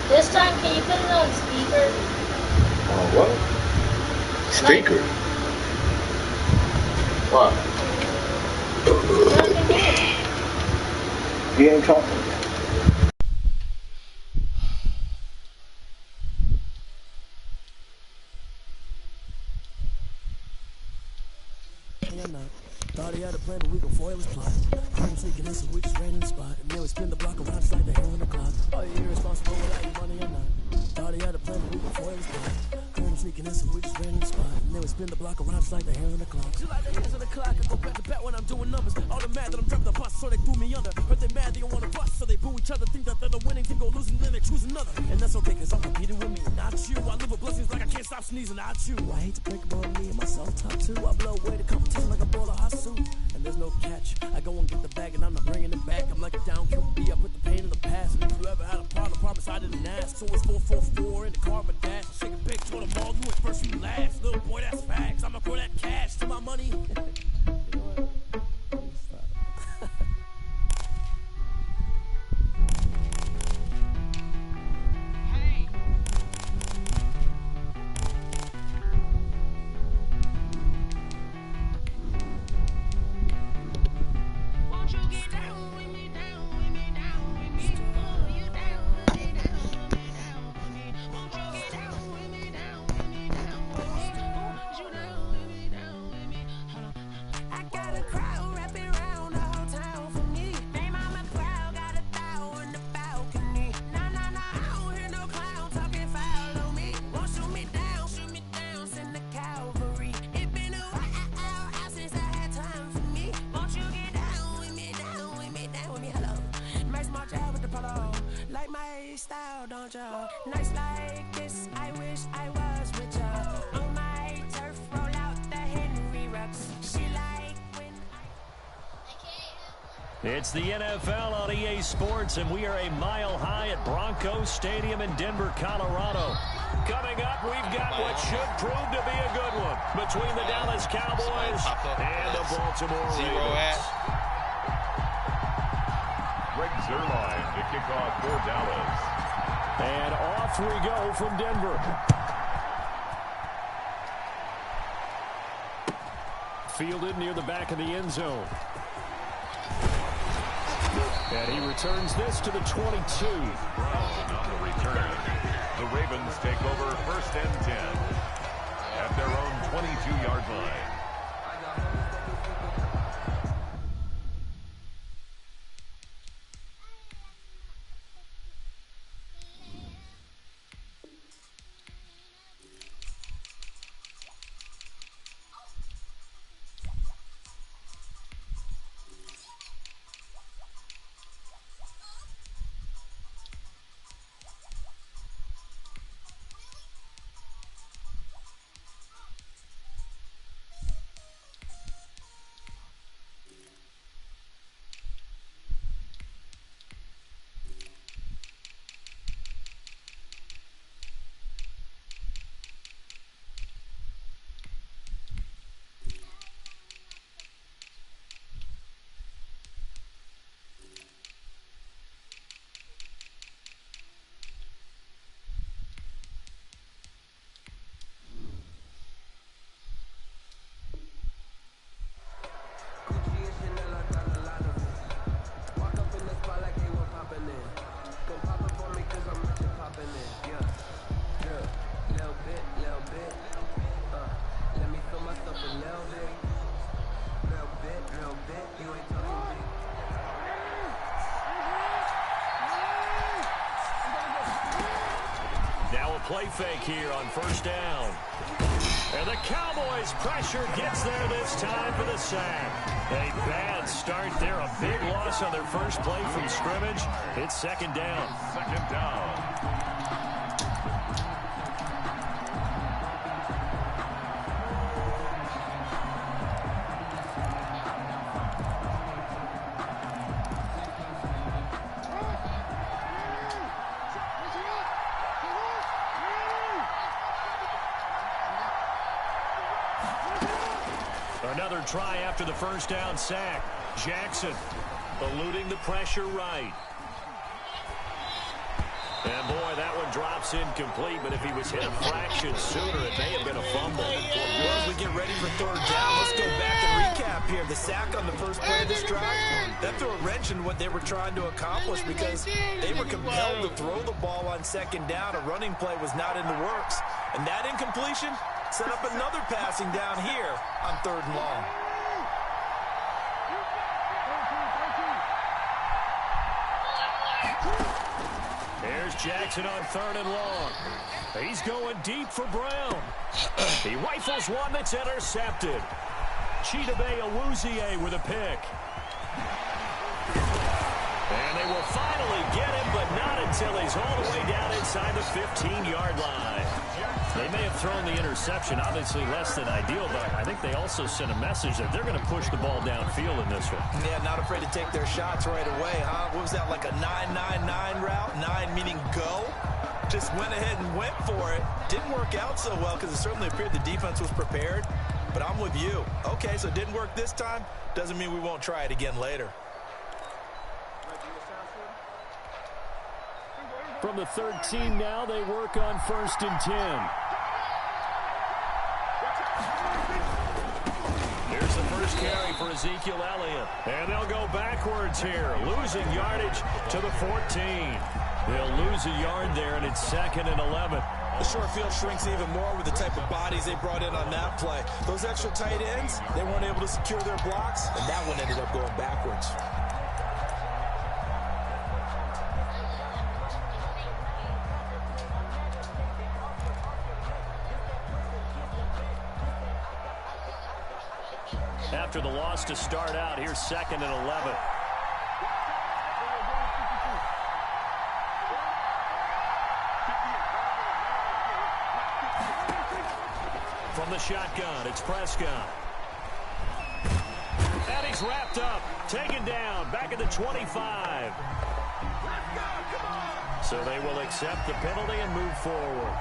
This time, can you put it on speaker? What? Speaker? What? He ain't talking. Thought he had a plan, but we gon' foil his plot. Caught him sneaking in, so we just ran in the spot. And then we spin the block around just like the hair on the clock. Are you irresponsible without your money or not? Thought he had a plan, but we gon' foil his plot. Caught him sneaking in, so we just ran in the spot. And then we spin the block around just like the hair on the clock. Just like the hands on the clock, I go back to back when I'm doing numbers. All the mad that I'm dropping the bus, so they threw me under. Heard they mad, they don't wanna bust, so they boo each other. Think that they're the winning team, go losing, then they choose another. And that's okay, cause I'm competing with me, not you. I live with blessings like I can't stop sneezing, not you. I hate to break it, but me and myself top two. I blow away the competition like a bowl of hot soup. And there's no catch. I go and get the bag and I'm not bringing it back. I'm like a down QB. I put the pain in the past. And if you ever had a problem, promise I didn't ask. So it's 444 in the car, my dash. Shake a pic for the mall. You went first, you last. Little boy, that's facts. I'ma throw that cash to my money. You know what? Style, don't you? Nights like this, I wish I was with you. On my turf, roll out the Henry Rux. She like when It's the NFL on EA Sports, and we are a mile high at Broncos Stadium in Denver, Colorado. Coming up, we've got what should prove to be a between the Dallas Cowboys and the Baltimore Ravens. Greg Zuerlein to kick off for Dallas. And off we go from Denver. Fielded near the back of the end zone. And he returns this to the 22. On the return, the Ravens take over 1st and 10 at their own 22-yard line. Play fake here on 1st down. And the Cowboys' pressure gets there this time for the sack. A bad start there. A big loss on their first play from scrimmage. It's 2nd down. 2nd down. Another try after the 1st down sack. Jackson eluding the pressure right. And boy, that one drops incomplete, but if he was hit a fraction sooner, it may have been a fumble. Well, as we get ready for 3rd down, let's go back and recap here. The sack on the first play of this drive, that threw a wrench in what they were trying to accomplish because they were compelled to throw the ball on 2nd down. A running play was not in the works. And that incompletion set up another passing down here on 3rd and long. There's Jackson on 3rd and long. He's going deep for Brown. He rifles one that's intercepted. Chidobe Awuzie with a pick. And they will finally get him, but not until he's all the way down inside the 15-yard line. They may have thrown the interception, obviously less than ideal, but I think they also sent a message that they're going to push the ball downfield in this one. Yeah, not afraid to take their shots right away, huh? What was that, like a 9-9-9 route? 9 meaning go? Just went ahead and went for it. Didn't work out so well because it certainly appeared the defense was prepared. But I'm with you. Okay, so it didn't work this time. Doesn't mean we won't try it again later. From the 13 now, they work on 1st and 10. Here's the first carry for Ezekiel Elliott. And they'll go backwards here, losing yardage to the 14. They'll lose a yard there, and it's 2nd and 11. The short field shrinks even more with the type of bodies they brought in on that play. Those extra tight ends, they weren't able to secure their blocks, and that one ended up going backwards. After the loss to start out, here's 2nd and 11. From the shotgun, it's Prescott. And he's wrapped up, taken down, back at the 25. So they will accept the penalty and move forward.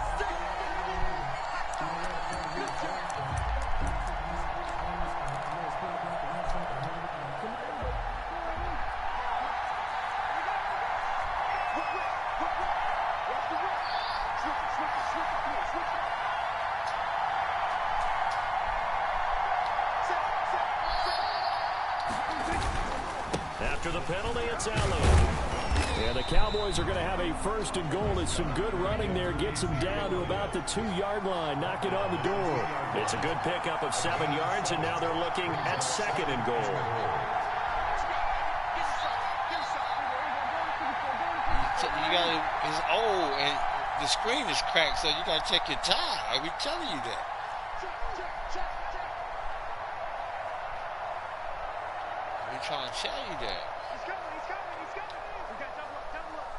After the penalty, it's Elliott. And the Cowboys are going to have a first and goal. It's some good running there. Gets them down to about the 2-yard line. Knock it on the door. It's a good pickup of 7 yards, and now they're looking at second and goal. You got it's old and the screen is cracked, so you got to check your time. I be telling you that. We trying to tell you that. He's coming. We got double up.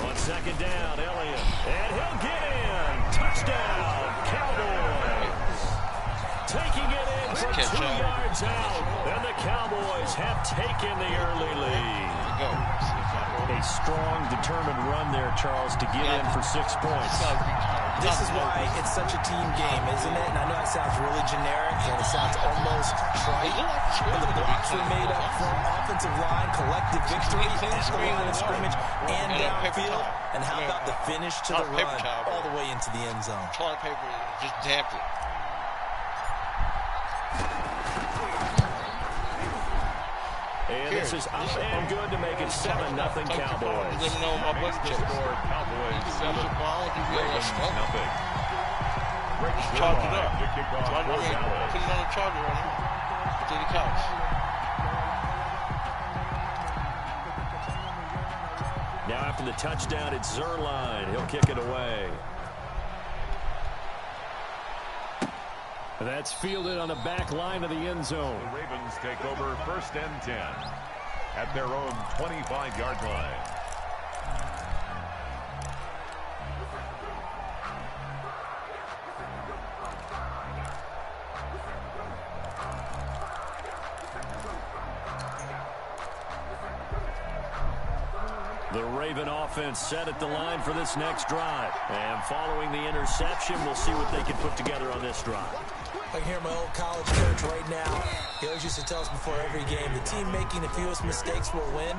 On second down, Elliott, and he'll get in. Touchdown, Cowboys. Taking it in from 2 yards out, and the Cowboys have taken the early lead. A strong, determined run there, Charles, to get in for 6 points. This is why it's such a team game, isn't it? And I know it sounds really generic and it sounds almost trite, but the blocks were made up front, offensive line, collective victory at the line of scrimmage and downfield. And how about the finish to the run all the way into the end zone? Toilet paper just damped it. And this is up and good to make it 7-0 Cowboys. Let me know my budget check. Cowboys 7. Ravens nothing. Charge it up. Put it on the charger right now. To the couch. Now after the touchdown, it's Zerline. He'll kick it away. That's fielded on the back line of the end zone. The Ravens take over first and 10 at their own 25-yard line. The Raven offense set at the line for this next drive. And following the interception, we'll see what they can put together on this drive. I can hear my old college coach right now. He always used to tell us before every game, the team making the fewest mistakes will win.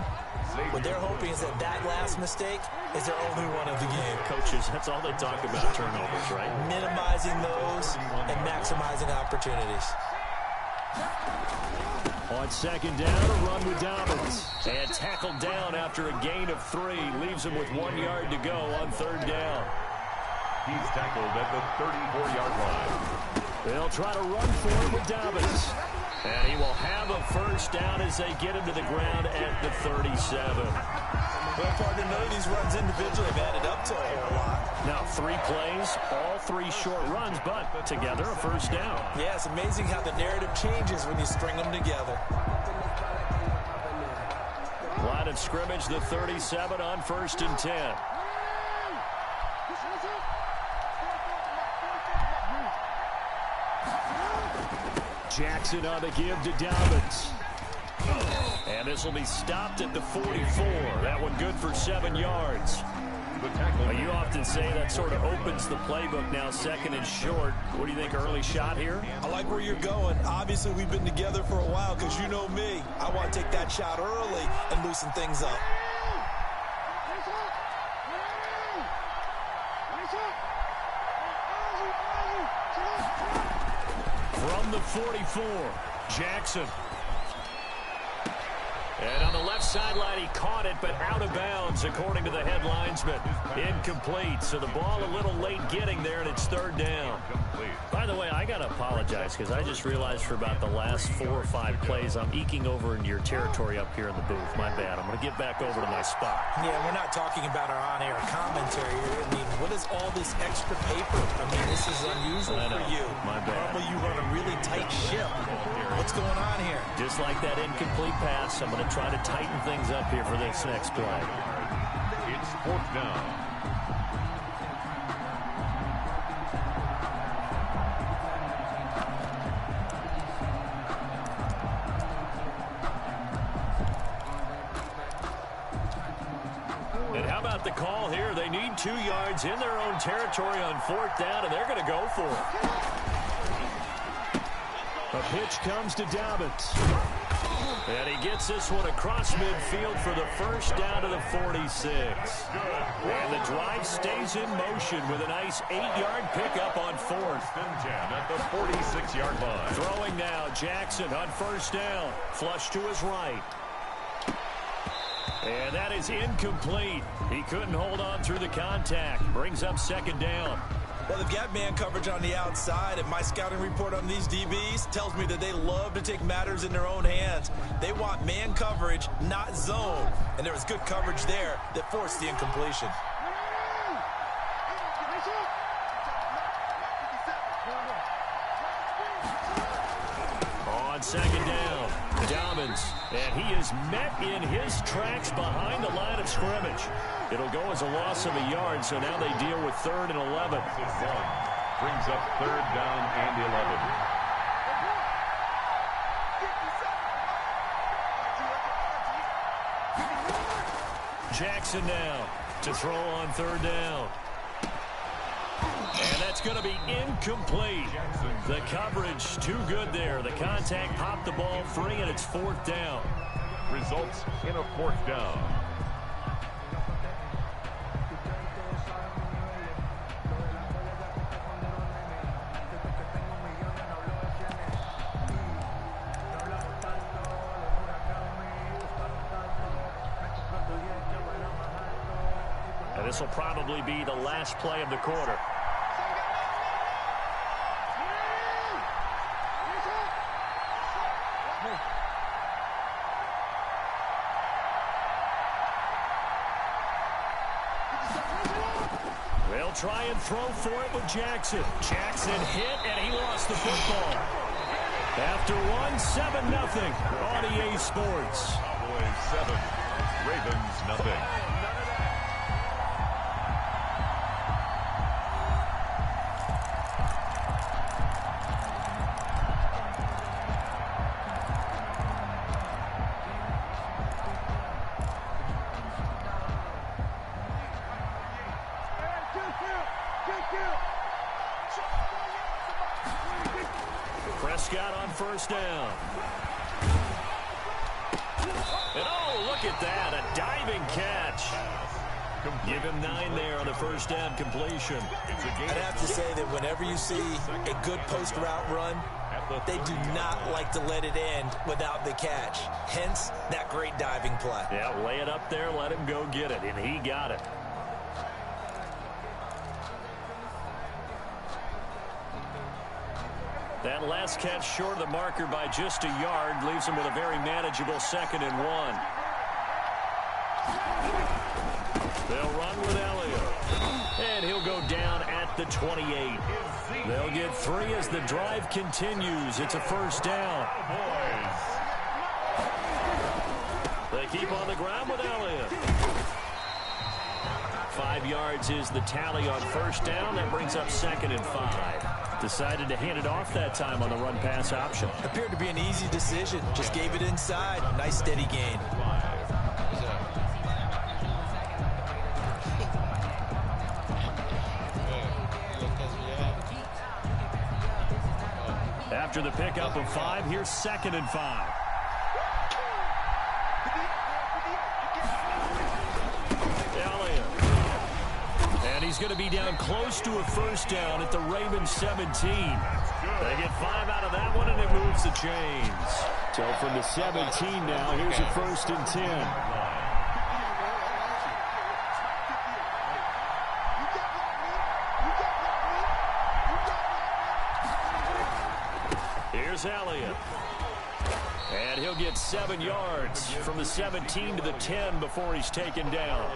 What they're hoping is that that last mistake is their only one of the game. Coaches, that's all they talk about, turnovers, right? Minimizing those and maximizing opportunities. On second down, a run with Dobbins. And tackled down after a gain of 3. Leaves him with 1 yard to go on third down. He's tackled at the 34-yard line. They'll try to run for him with Dobbins. And he will have a first down as they get him to the ground at the 37. Well, partner, none of these runs individually have added up to a whole lot. Now 3 plays, all 3 short runs, but together a first down. Yeah, it's amazing how the narrative changes when you string them together. Line of scrimmage, the 37 on first and 10. Jackson on the give to Dobbins. And this will be stopped at the 44. That one good for 7 yards. Well, you often say that sort of opens the playbook now, second and short. What do you think, early shot here? I like where you're going. Obviously, we've been together for a while because you know me. I want to take that shot early and loosen things up. From the 44, Jackson. And on the left sideline, he caught it, but out of bounds, according to the head linesman. Incomplete, so the ball a little late getting there, and it's third down. By the way, I got to apologize, because I just realized for about the last 4 or 5 plays, I'm eking over into your territory up here in the booth. My bad. I'm going to get back over to my spot. Yeah, we're not talking about our on-air commentary here. I mean, what is all this extra paper? I mean, this is unusual for you. My bad. Normally, you run a really tight ship. What's going on here? Just like that incomplete pass, I'm going to try to tighten things up here for this next play. It's fourth down. And how about the call here? They need 2 yards in their own territory on fourth down, and they're going to go for it. A pitch comes to Dobbins. And he gets this one across midfield for the first down to the 46. And the drive stays in motion with a nice 8-yard pickup on 4th and 10 at the 46-yard line. Throwing now, Jackson on first down. Flush to his right. And that is incomplete. He couldn't hold on through the contact. Brings up second down. Well, they've got man coverage on the outside, and my scouting report on these DBs tells me that they love to take matters in their own hands. They want man coverage, not zone. And there was good coverage there that forced the incompletion. On second down, Dobbins, and he is met in his tracks behind the line of scrimmage. It'll go as a loss of a yard, so now they deal with 3rd and 11. Brings up 3rd down and 11. Jackson now to throw on 3rd down. And that's going to be incomplete. The coverage too good there. The contact popped the ball free, and it's 4th down. Results in a 4th down. And this will probably be the last play of the quarter. They'll try and throw for it with Jackson. Jackson hit, and he lost the football. After one, 7-0 on EA Sports. Cowboys 7, Ravens nothing. Prescott on first down. And oh, look at that, a diving catch. Give him 9 there on the first down completion. I'd have to say that whenever you see a good post route run, they do not like to let it end without the catch. Hence, that great diving play. Yeah, lay it up there, let him go get it, and he got it. That last catch short of the marker by just a yard leaves him with a very manageable 2nd and 1. They'll run with Elliott. And he'll go down at the 28. They'll get 3 as the drive continues. It's a first down. They keep on the ground with Elliott. 5 yards is the tally on first down. That brings up 2nd and 5. Decided to hand it off that time on the run-pass option. Appeared to be an easy decision. Just gave it inside. Nice steady gain. After the pickup of 5, here's 2nd and 5. Elliott. And he's going to be down close to a first down at the Ravens 17. They get 5 out of that one, and it moves the chains. So from the 17 now, here's a 1st and 10. Here's Elliott. And he'll get 7 yards from the 17 to the 10 before he's taken down.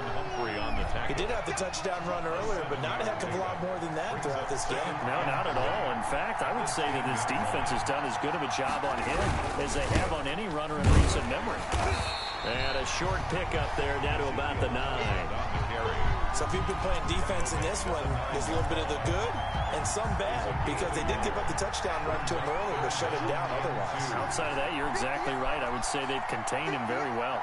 He did have the touchdown run earlier, but not a heck of a lot more than that throughout this game. No, not at all. In fact, I would say that his defense has done as good of a job on him as they have on any runner in recent memory. And a short pickup there down to about the 9. Some people playing defense in this one. There's a little bit of the good and some bad because they did give up the touchdown run to him earlier, but shut him down otherwise. Outside of that, you're exactly right. I would say they've contained him very well.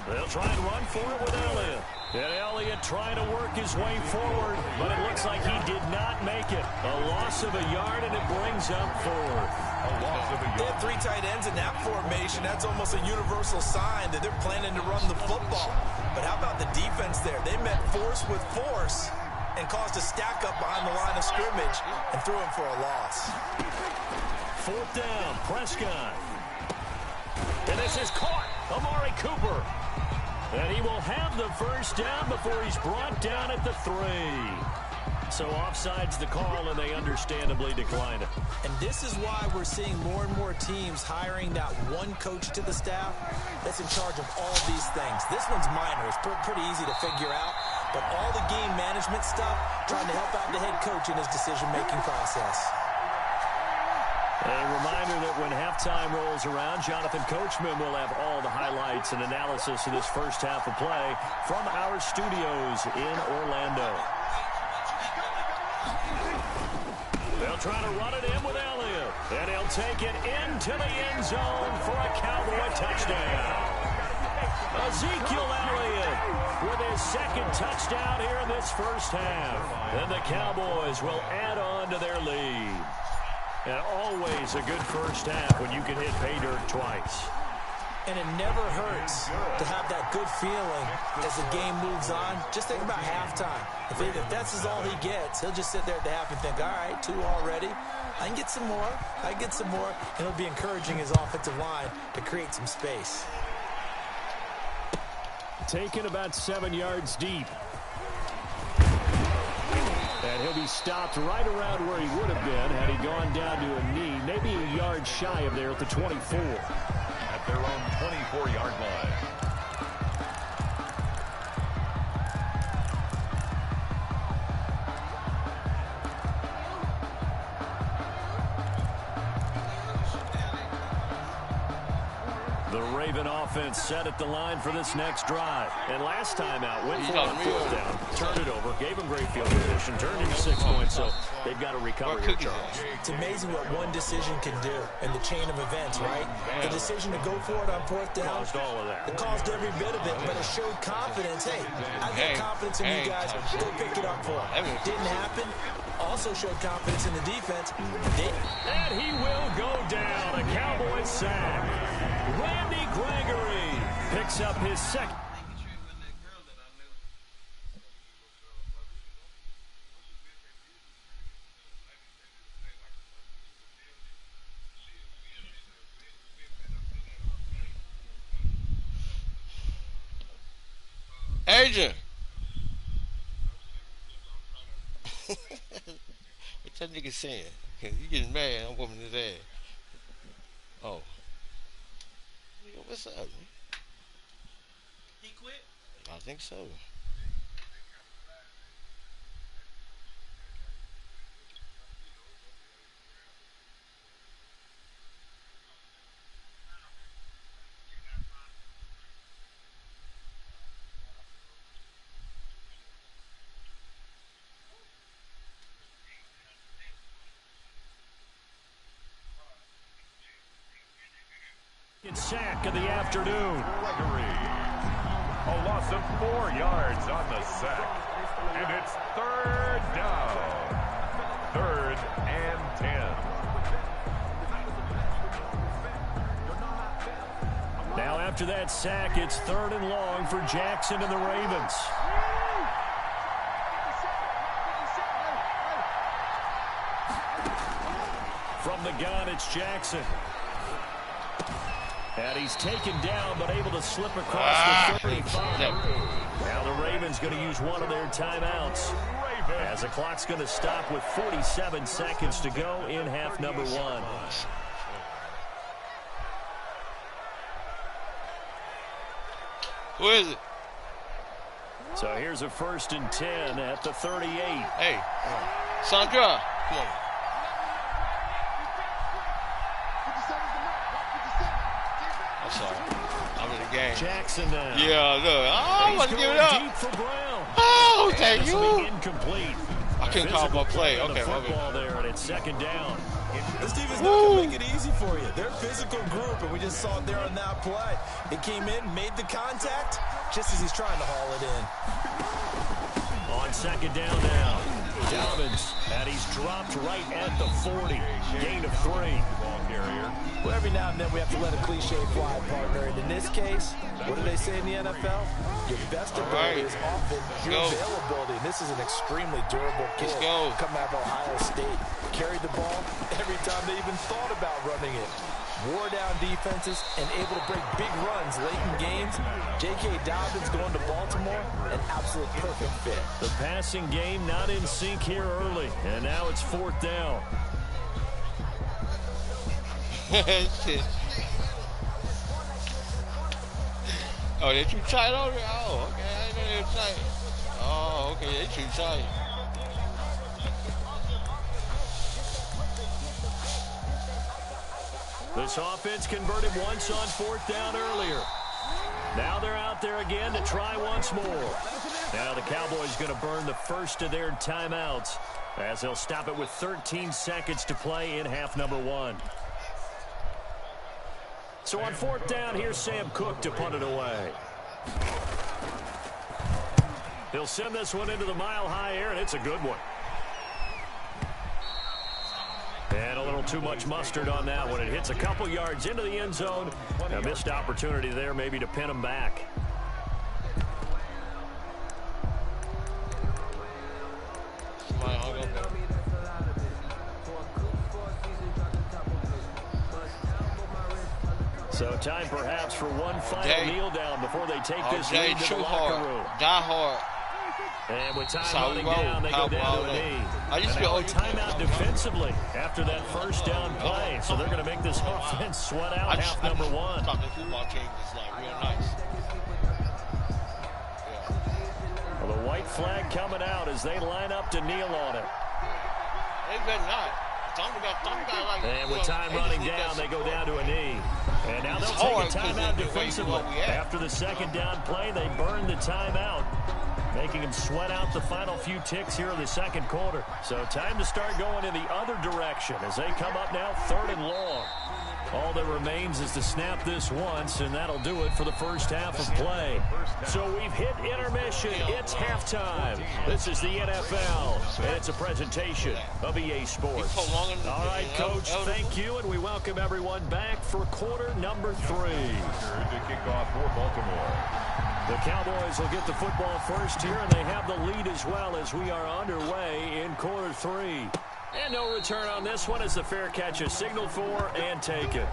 They'll try and run for it with Elliott. And Elliott trying to work his way forward, but it looks like he did not make it. A loss of a yard, and it brings up fourth. A loss of a They yard. have 3 tight ends in that formation. That's almost a universal sign that they're planning to run the football. But how about the defense there? They met force with force and caused a stack up behind the line of scrimmage and threw him for a loss. Fourth down, Prescott. And this is caught. Amari Cooper. And he will have the first down before he's brought down at the 3. So offside's the call, and they understandably declined it. And this is why we're seeing more and more teams hiring that one coach to the staff that's in charge of all these things. This one's minor. It's pretty easy to figure out. But all the game management stuff, trying to help out the head coach in his decision-making process. A reminder that when halftime rolls around, Jonathan Coachman will have all the highlights and analysis of this first half of play from our studios in Orlando. They'll try to run it in with Elliott, and he'll take it into the end zone for a Cowboy touchdown. Ezekiel Elliott with his second touchdown here in this first half. And the Cowboys will add on to their lead. And always a good first half when you can hit pay dirt twice. And it never hurts to have that good feeling as the game moves on. Just think about halftime. If that's all he gets, he'll just sit there at the half and think, all right, 2 already. I can get some more. I can get some more. And it'll be encouraging his offensive line to create some space. Taken about 7 yards deep. And he'll be stopped right around where he would have been had he gone down to a knee, maybe a yard shy of there at the 24. At their own 24-yard line. The Raven offense set at the line for this next drive. And last time out, went for it on fourth down, turned it over, gave him great field position, turned into 6 points, so they've got to recover here, Charles. It's amazing what one decision can do in the chain of events, right? The decision to go for it on fourth down. Caused all of that. It caused every bit of it, but it showed confidence. Hey, I got confidence in you guys. Go pick it up for him. Didn't happen. Also showed confidence in the defense. And he will go down. A Cowboys sack. Randy Gregory picks up his second. Agent. What that nigga saying? You getting mad? I'm whooping his ass. Oh. What's up? He quit? I think so. Sack of the afternoon. Gregory. A loss of 4 yards on the sack. And it's 3rd down. 3rd and 10. Now after that sack, it's 3rd and long for Jackson and the Ravens. From the gun, it's Jackson. And he's taken down, but able to slip across the 35. Now the Ravens going to use one of their timeouts. As the clock's going to stop with 47 seconds to go in half number 1. Who is it? So here's a 1st and 10 at the 38. Hey, Sandra, come on. I'm sorry. I'm in the game. Jackson now. Yeah, look. Oh, I'm about to give it up. Deep for Brown. Oh, thank This you. will be incomplete. I couldn't call my play. On the Okay, my football bad. there, and it's 2nd down. This defense not going to make it easy for you. They're a physical group, and we just saw it there on that play. He came in, made the contact, just as he's trying to haul it in. On second down now, Dobbins, and he's dropped right at the 40. Gain of 3. Ball carrier. Well, every now and then we have to let a cliche fly, partner. And in this case, what do they say in the NFL? Your best ability is often your availability. And this is an extremely durable kid coming out of Ohio State. Carried the ball every time they even thought about running it. Wore down defenses and able to break big runs late in games. J.K. Dobbins going to Baltimore, an absolute perfect fit. The passing game not in sync here early, and now it's 4th down. Oh, they too tight on it? Oh, okay. I didn't know they were tight. Oh, okay. They too tight. This offense converted once on 4th down earlier. Now they're out there again to try once more. Now the Cowboys going to burn the first of their timeouts as they'll stop it with 13 seconds to play in half number 1. So on 4th down, here's Sam Cook to punt it away. He'll send this one into the mile-high air, and it's a good one. And a little too much mustard on that one. It hits a couple yards into the end zone. A missed opportunity there maybe to pin him back. So time perhaps for one final kneel down before they take this lead to the locker room. Die hard. And with time running down, they go down to a knee. And now a timeout defensively after that first down play. So they're going to make this offense sweat out half number 1. I thought the football team was like real nice. Well, the white flag coming out as they line up to kneel on it. They better not. And with time running down, they go down to a knee. And now they'll take a timeout defensively. After the second down play, they burn the timeout, making them sweat out the final few ticks here in the second quarter. So time to start going in the other direction as they come up now 3rd and long. All that remains is to snap this once, and that'll do it for the first half of play. So we've hit intermission. It's halftime. This is the NFL, and it's a presentation of EA Sports. All right, Coach, thank you, and we welcome everyone back for quarter number 3. To kick off for Baltimore. The Cowboys will get the football first here, and they have the lead as well as we are underway in quarter 3. And no return on this one as the fair catch is signaled for and taken.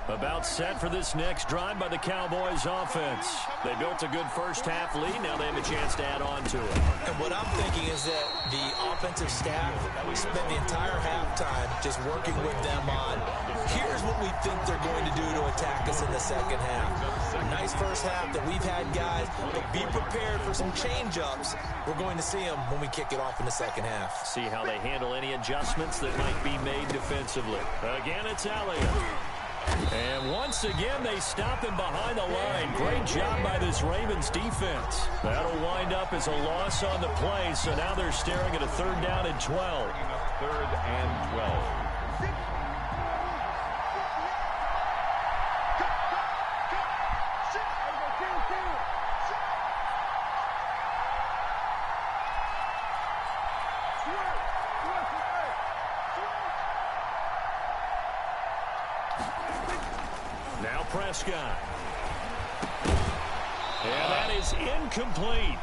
About set for this next drive by the Cowboys offense. They built a good first half lead. Now they have a chance to add on to it. And what I'm thinking is that the offensive staff spent the entire halftime just working with them on, here's what we think they're going to do to attack us in the second half. A nice first half that we've had, guys, but be prepared for some change-ups. We're going to see them when we kick it off in the second half. See how they handle any adjustments that might be made defensively. Again, it's Elliott. And once again, they stop him behind the line. Great job by this Ravens defense. That'll wind up as a loss on the play, so now they're staring at a 3rd down and 12. 3rd and 12. Now Prescott. And that is incomplete.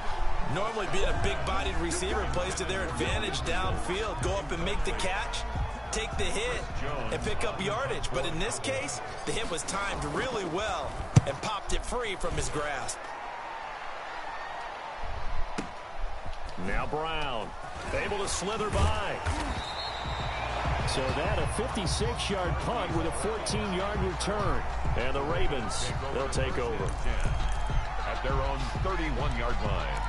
Normally being a big-bodied receiver plays to their advantage downfield. Go up and make the catch, take the hit, and pick up yardage. But in this case, the hit was timed really well and popped it free from his grasp. Now Brown, able to slither by. So that a 56-yard punt with a 14-yard return. And the Ravens, they'll take over. At their own 31-yard line.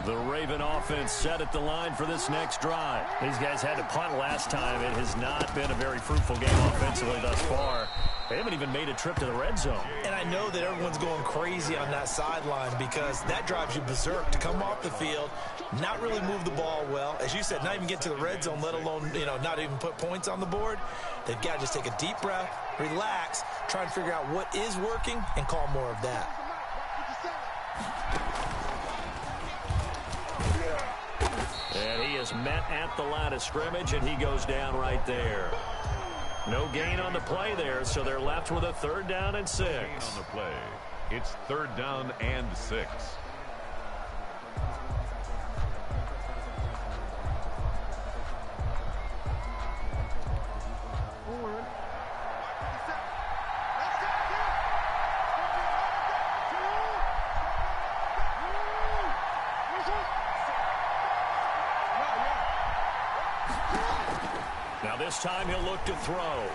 The Raven offense set at the line for this next drive. These guys had to punt last time. It has not been a very fruitful game offensively thus far. They haven't even made a trip to the red zone. And I know that everyone's going crazy on that sideline because that drives you berserk to come off the field, not really move the ball well. As you said, not even get to the red zone, let alone, not even put points on the board. They've got to just take a deep breath, relax, try and figure out what is working, and call more of that. And he is met at the line of scrimmage, and he goes down right there. No gain on the play there, so they're left with a 3rd down and 6. On the play, it's 3rd down and 6. Now this time he'll look to throw.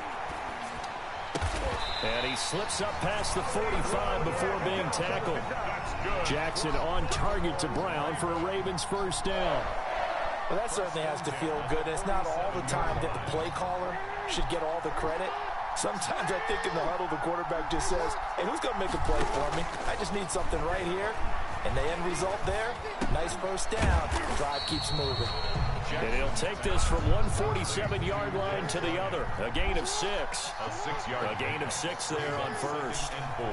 And he slips up past the 45 before being tackled. Jackson on target to Brown for a Ravens 1st down. Well, that certainly has to feel good. It's not all the time that the play caller should get all the credit. Sometimes I think in the huddle, the quarterback just says, hey, who's going to make a play for me? I just need something right here. And the end result there, nice 1st down. The drive keeps moving. And he'll take this from 147-yard line to the other. A gain of 6. A gain of 6 there on 1st and 4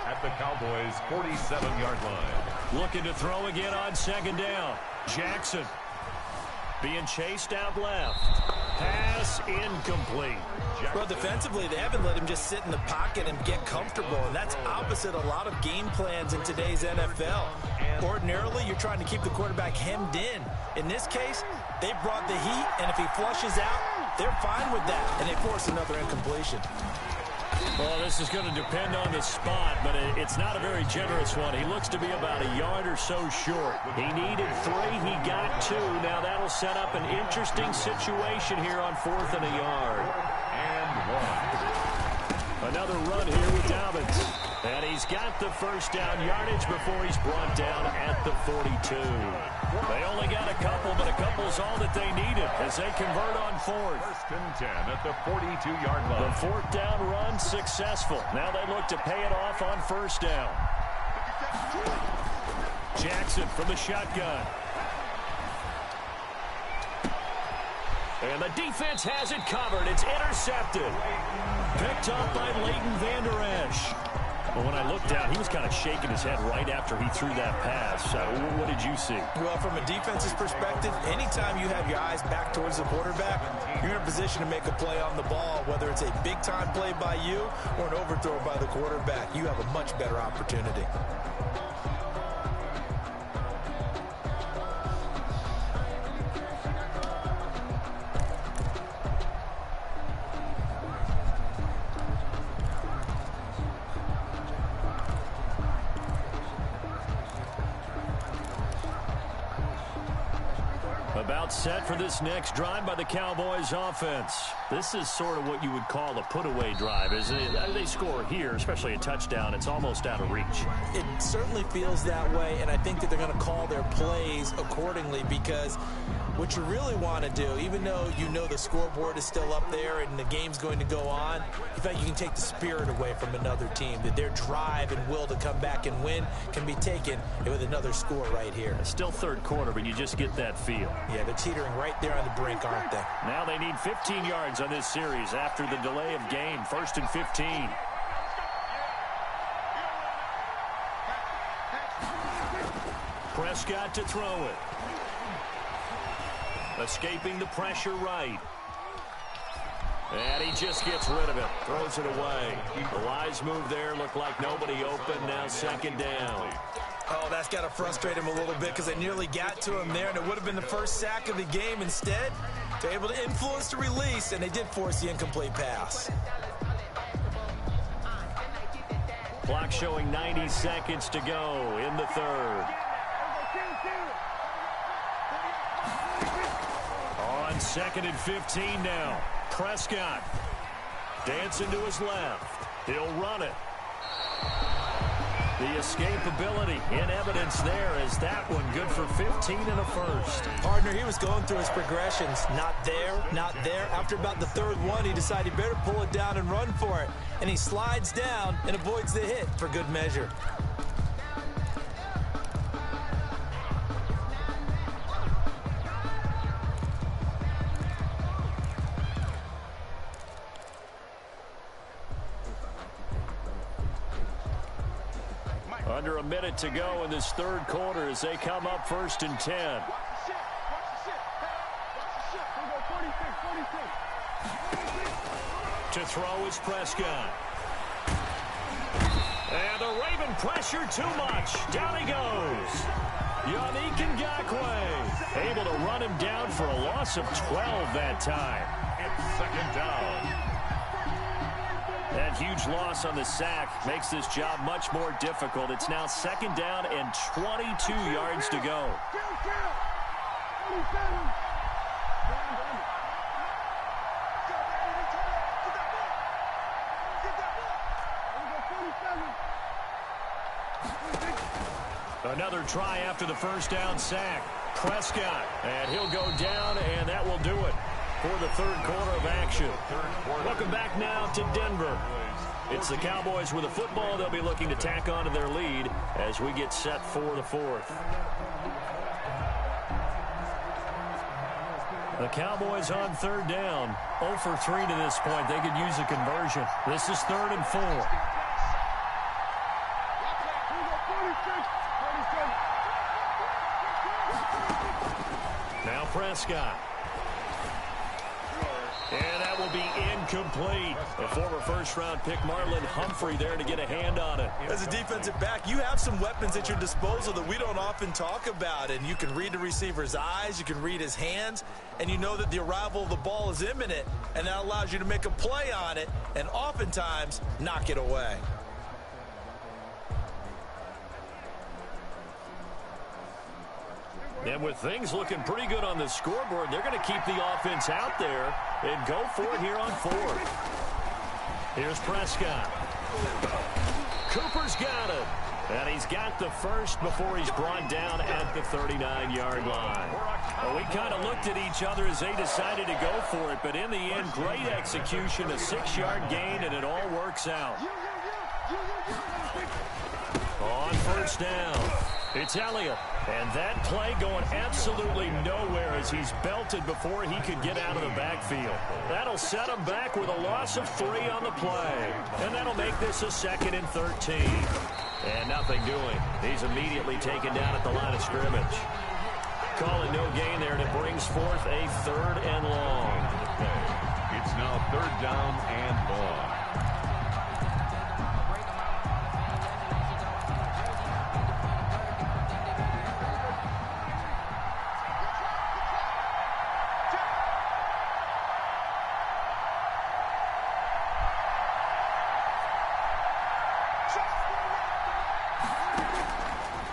at the Cowboys' 47-yard line. Looking to throw again on 2nd down. Jackson being chased out left. Pass incomplete. Well, defensively, they haven't let him just sit in the pocket and get comfortable, and that's opposite a lot of game plans in today's NFL. Ordinarily, you're trying to keep the quarterback hemmed in. In this case, they brought the heat, and if he flushes out, they're fine with that, and they force another incompletion. Well, this is going to depend on the spot, but it's not a very generous one. He looks to be about a yard or so short. He needed 3. He got 2. Now that'll set up an interesting situation here on 4th and a yard. And 1. Another run here with Dobbins. And he's got the 1st down yardage before he's brought down at the 42. They only got a couple, but a couple's all that they needed as they convert on 4th. 1st and 10 at the 42-yard line. The 4th down run successful. Now they look to pay it off on 1st down. Jackson from the shotgun. And the defense has it covered. It's intercepted. Picked up by Leighton Vander Esch. But when I looked down, he was kind of shaking his head right after he threw that pass. What did you see? Well, from a defense's perspective, anytime you have your eyes back towards the quarterback, you're in a position to make a play on the ball, whether it's a big-time play by you or an overthrow by the quarterback. You have a much better opportunity. About set for this next drive by the Cowboys offense. This is sort of what you would call a put-away drive, isn't it? They score here, especially a touchdown. It's almost out of reach. It certainly feels that way, and I think that they're going to call their plays accordingly because what you really want to do, even though you know the scoreboard is still up there and the game's going to go on, in fact, you can take the spirit away from another team, that their drive and will to come back and win can be taken with another score right here. It's still 3rd quarter, but you just get that feel. Yeah, they're teetering right there on the brink, aren't they? Now they need 15 yards on this series after the delay of game. 1st and 15. Prescott to throw it. Escaping the pressure right. And he just gets rid of it. Throws it away. The Lions move there. Looked like nobody open. Now 2nd down. Oh, that's got to frustrate him a little bit because they nearly got to him there, and it would have been the first sack of the game. Instead, they're able to influence the release, and they did force the incomplete pass. Clock showing 90 seconds to go in the 3rd. On 2nd and 15 now. Prescott dancing to his left. He'll run it. The escapability in evidence there as that one good for 15 and a first. Partner, he was going through his progressions. Not there, not there. After about the third one, he decided he better pull it down and run for it. And he slides down and avoids the hit for good measure. Under a minute to go in this third quarter as they come up 1st and 10. To throw is Prescott. And the Raven pressure too much. Down he goes. Yannick Ngakoue able to run him down for a loss of 12 that time. It's second down. That huge loss on the sack makes this job much more difficult. It's now 2nd down and 22 yards to go. Another try after the first down sack. Prescott, and he'll go down, and that will do it for the third quarter of action. Welcome back now to Denver. It's the Cowboys with the football. They'll be looking to tack on to their lead as we get set for the fourth. The Cowboys on 3rd down. 0 for 3 to this point. They could use a conversion. This is 3rd and 4. Now Prescott. And that will be incomplete. A former first-round pick, Marlon Humphrey, there to get a hand on it. As a defensive back, you have some weapons at your disposal that we don't often talk about. And you can read the receiver's eyes, you can read his hands, and you know that the arrival of the ball is imminent. And that allows you to make a play on it and oftentimes knock it away. And with things looking pretty good on the scoreboard, they're going to keep the offense out there and go for it here on 4th. Here's Prescott. Cooper's got it. And he's got the first before he's brought down at the 39-yard line. Well, we kind of looked at each other as they decided to go for it, but in the end, great execution, a 6-yard gain, and it all works out. On 1st down, it's Elliott. And that play going absolutely nowhere as he's belted before he could get out of the backfield. That'll set him back with a loss of 3 on the play. And that'll make this a 2nd and 13. And nothing doing. He's immediately taken down at the line of scrimmage. Calling no gain there, and it brings forth a 3rd and long. It's now 3rd down and long.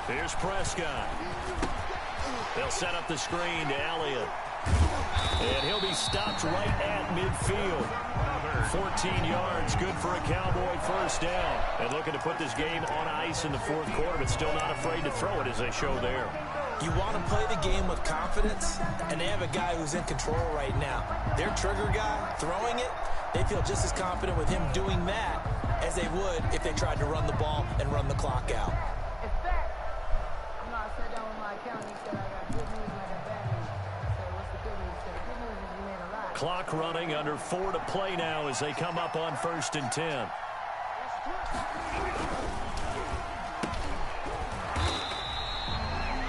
Here's Prescott. They'll set up the screen to Elliott. And he'll be stopped right at midfield. 14 yards, good for a Cowboy 1st down. And looking to put this game on ice in the 4th quarter, but still not afraid to throw it as they show there. You want to play the game with confidence, and they have a guy who's in control right now. Their trigger guy, throwing it, they feel just as confident with him doing that as they would if they tried to run the ball and run the clock out. Clock running, under 4 to play now as they come up on 1st and 10.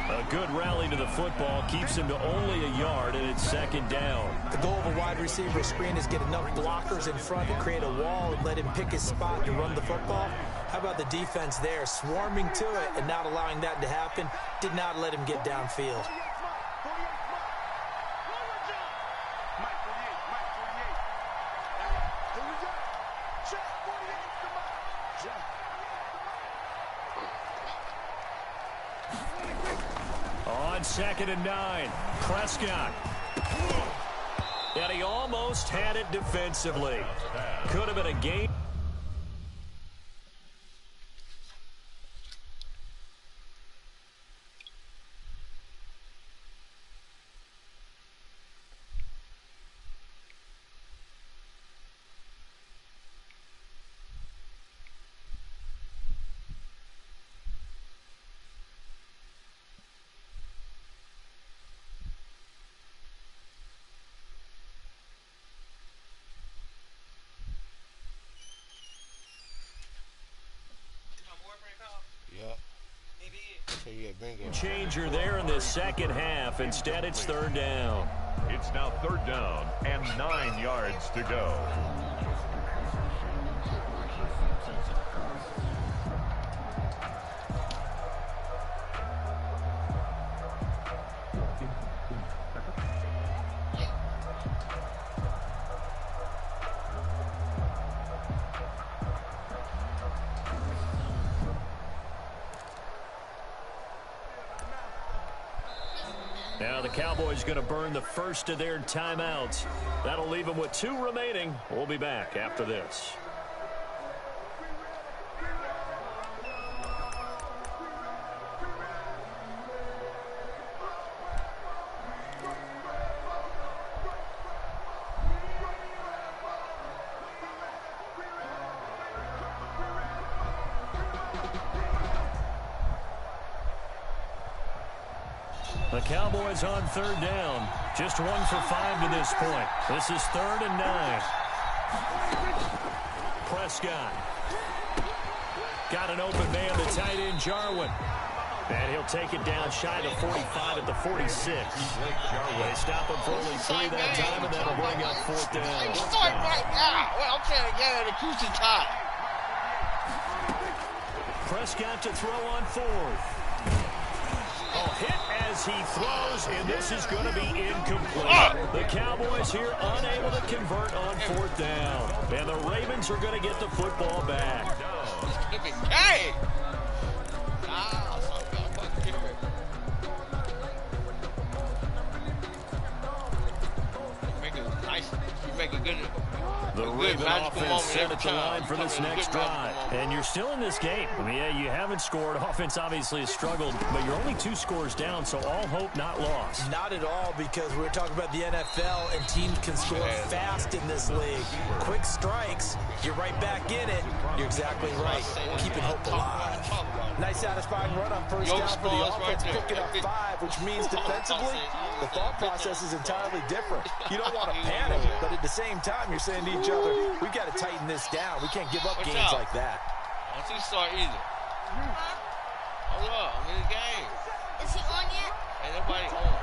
A good rally to the football keeps him to only a yard, and it's 2nd down. The goal of a wide receiver screen is get enough blockers in front to create a wall and let him pick his spot to run the football. How about the defense there, swarming to it and not allowing that to happen? Did not let him get downfield. On 2nd and 9, Prescott. And he almost had it defensively. Could have been a game. bingo. Changer there in the second half. Instead, it's third down. It's now third down and 9 yards to go. Now the Cowboys going to burn the first of their timeouts. That'll leave them with 2 remaining. We'll be back after this. The Cowboys on third down. Just 1 for 5 to this point. This is 3rd and 9. Prescott. Got an open man, the tight end, Jarwin. And he'll take it down shy of 45 at the 46. They stop him for only 3 that time, and that'll bring up 4th down. Start right now. Well, I'm trying to get at a crucial time. Prescott to throw on 4th. Hit as he throws, and this is going to be incomplete. The Cowboys here unable to convert on 4th down. And the Ravens are going to get the football back. Hey! Make a good. The Raven offense set at the line for this next drive. And you're still in this game. I mean, yeah, you haven't scored. Offense obviously has struggled, but you're only 2 scores down, so all hope not lost. Not at all, because we're talking about the NFL, and teams can score fast in this league. Quick strikes, you're right back in it. You're exactly right. Keeping hope alive. Nice satisfying run on first down for the offense, picking up 5, which means defensively, the thought process is entirely different. You don't want to panic, but at the same time, you're saying to each other, we've got to tighten this down. We can't give up games like that. I don't think start either. Hold up, I'm in the game. Is he on yet? Ain't nobody on.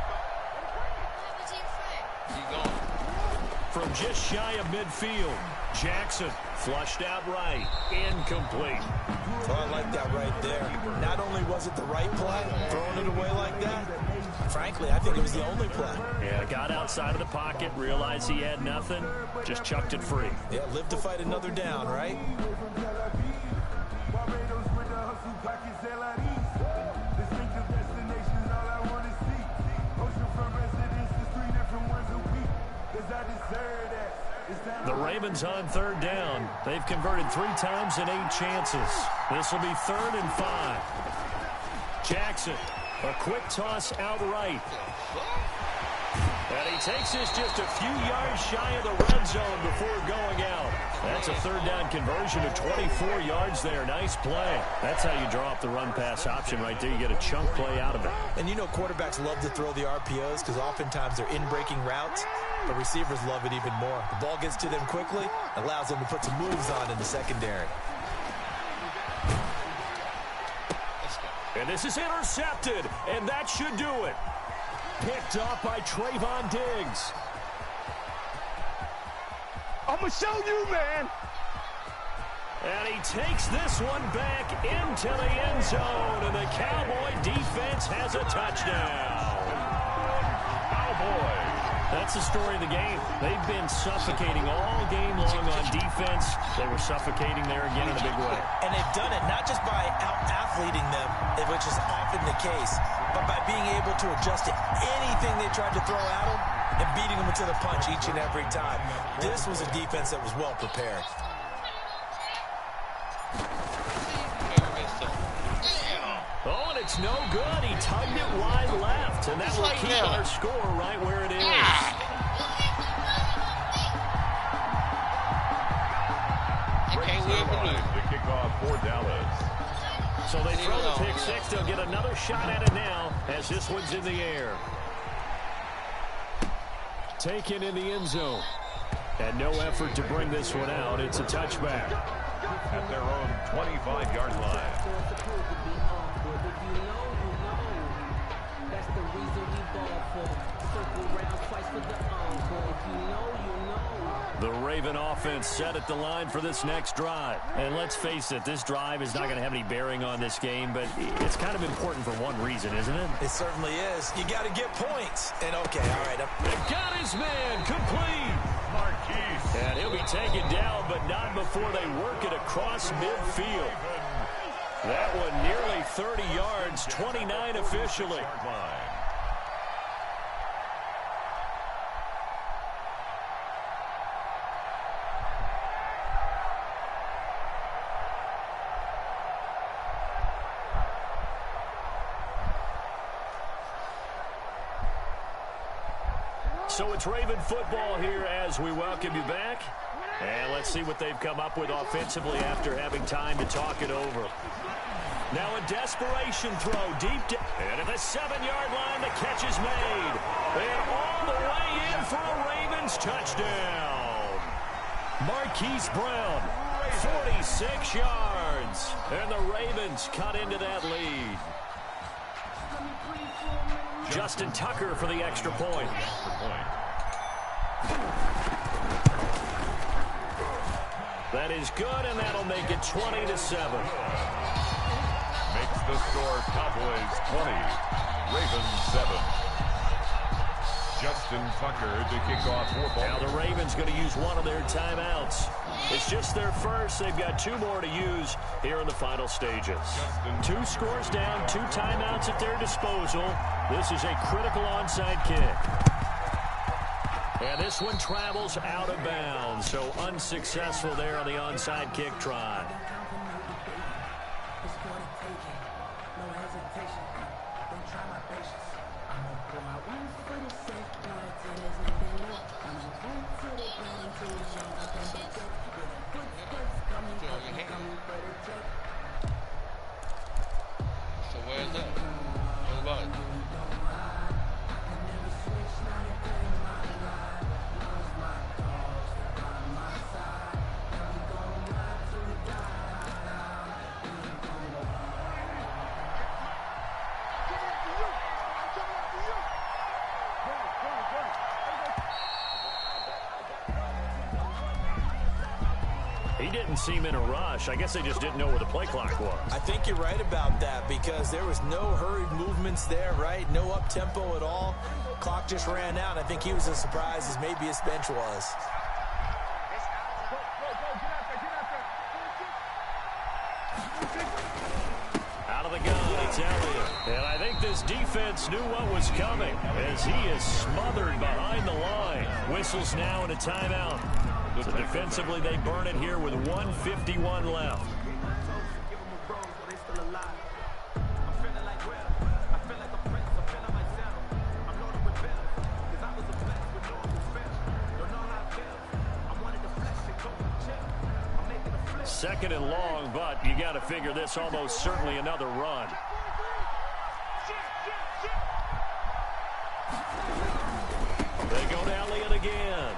What's he afraid? Keep going. From just shy of midfield, Jackson flushed out right, incomplete. Oh, I like that right there. Not only was it the right play, throwing it away like that, frankly, I think it was the only play. Yeah, got outside of the pocket, realized he had nothing, just chucked it free. Yeah, live to fight another down, right? The Ravens on third down. They've converted 3 times in 8 chances. This will be 3rd and 5. Jackson, a quick toss out right. And he takes this just a few yards shy of the red zone before going out. That's a 3rd down conversion of 24 yards there. Nice play. That's how you draw up the run-pass option right there. You get a chunk play out of it. And you know quarterbacks love to throw the RPOs because oftentimes they're in-breaking routes, but receivers love it even more. The ball gets to them quickly, allows them to put some moves on in the secondary. And this is intercepted, and that should do it. Picked off by Trayvon Diggs. I'm going to show you, man. And he takes this one back into the end zone, and the Cowboy defense has a touchdown. Cowboys. That's the story of the game. They've been suffocating all game long on defense. They were suffocating there again in a big way. And they've done it not just by out-athleting them, which is often the case, but by being able to adjust to anything they tried to throw at them and beating them to the punch each and every time. This was a defense that was well prepared. Oh, and it's no good. He tugged it wide left, and that will keep our score right where it is. The kickoff for Dallas. So they throw the pick 6. They'll get another shot at it now as this one's in the air. Taken in the end zone. And no effort to bring this one out. It's a touchback. At their own 25-yard line. The Raven offense set at the line for this next drive. And let's face it, this drive is not going to have any bearing on this game, but it's kind of important for one reason, isn't it? It certainly is. You got to get points. And okay, all right. They got his man complete. Marquise. And he'll be taken down, but not before they work it across midfield. That one nearly 30 yards, 29 officially. So it's Raven football here as we welcome you back. And let's see what they've come up with offensively after having time to talk it over. Now a desperation throw deep down. And at the 7-yard line, the catch is made. And all the way in for a Ravens touchdown. Marquise Brown, 46 yards. And the Ravens cut into that lead. Justin Tucker for the extra point. That is good, and that'll make it 20-7. Makes the score Cowboys 20, Ravens 7. Justin Tucker to kick off football. Now the Ravens going to use one of their timeouts. It's just their first. They've got 2 more to use here in the final stages. 2 scores down, 2 timeouts at their disposal. This is a critical onside kick. And this one travels out of bounds, so unsuccessful there on the onside kick try. So where's that? What about it? He didn't seem in a rush. I guess they just didn't know where the play clock was. I think you're right about that because there was no hurried movements there, right? No up-tempo at all. Clock just ran out. I think he was as surprised as maybe his bench was. Out of the gun, it's Elliott. And I think this defense knew what was coming as he is smothered behind the line. Whistles now and a timeout. So defensively, they burn it here with 1:51 left. Second and long, but you got to figure this almost certainly another run. They go to Elliott again.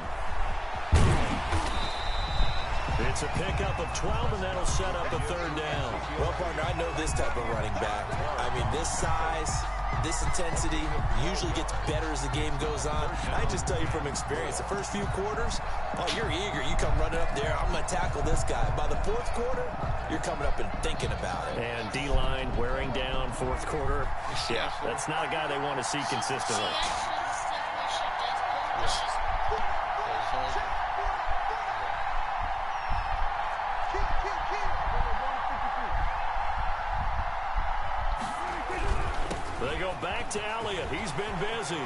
It's a pickup of 12, and that'll set up a 3rd down. Well, partner, I know this type of running back. I mean, this size, this intensity usually gets better as the game goes on. I just tell you from experience, the first few quarters, oh, you're eager. You come running up there, I'm going to tackle this guy. By the 4th quarter, you're coming up and thinking about it. And D-line wearing down 4th quarter. Yeah, that's not a guy they want to see consistently. They go back to Elliott. He's been busy.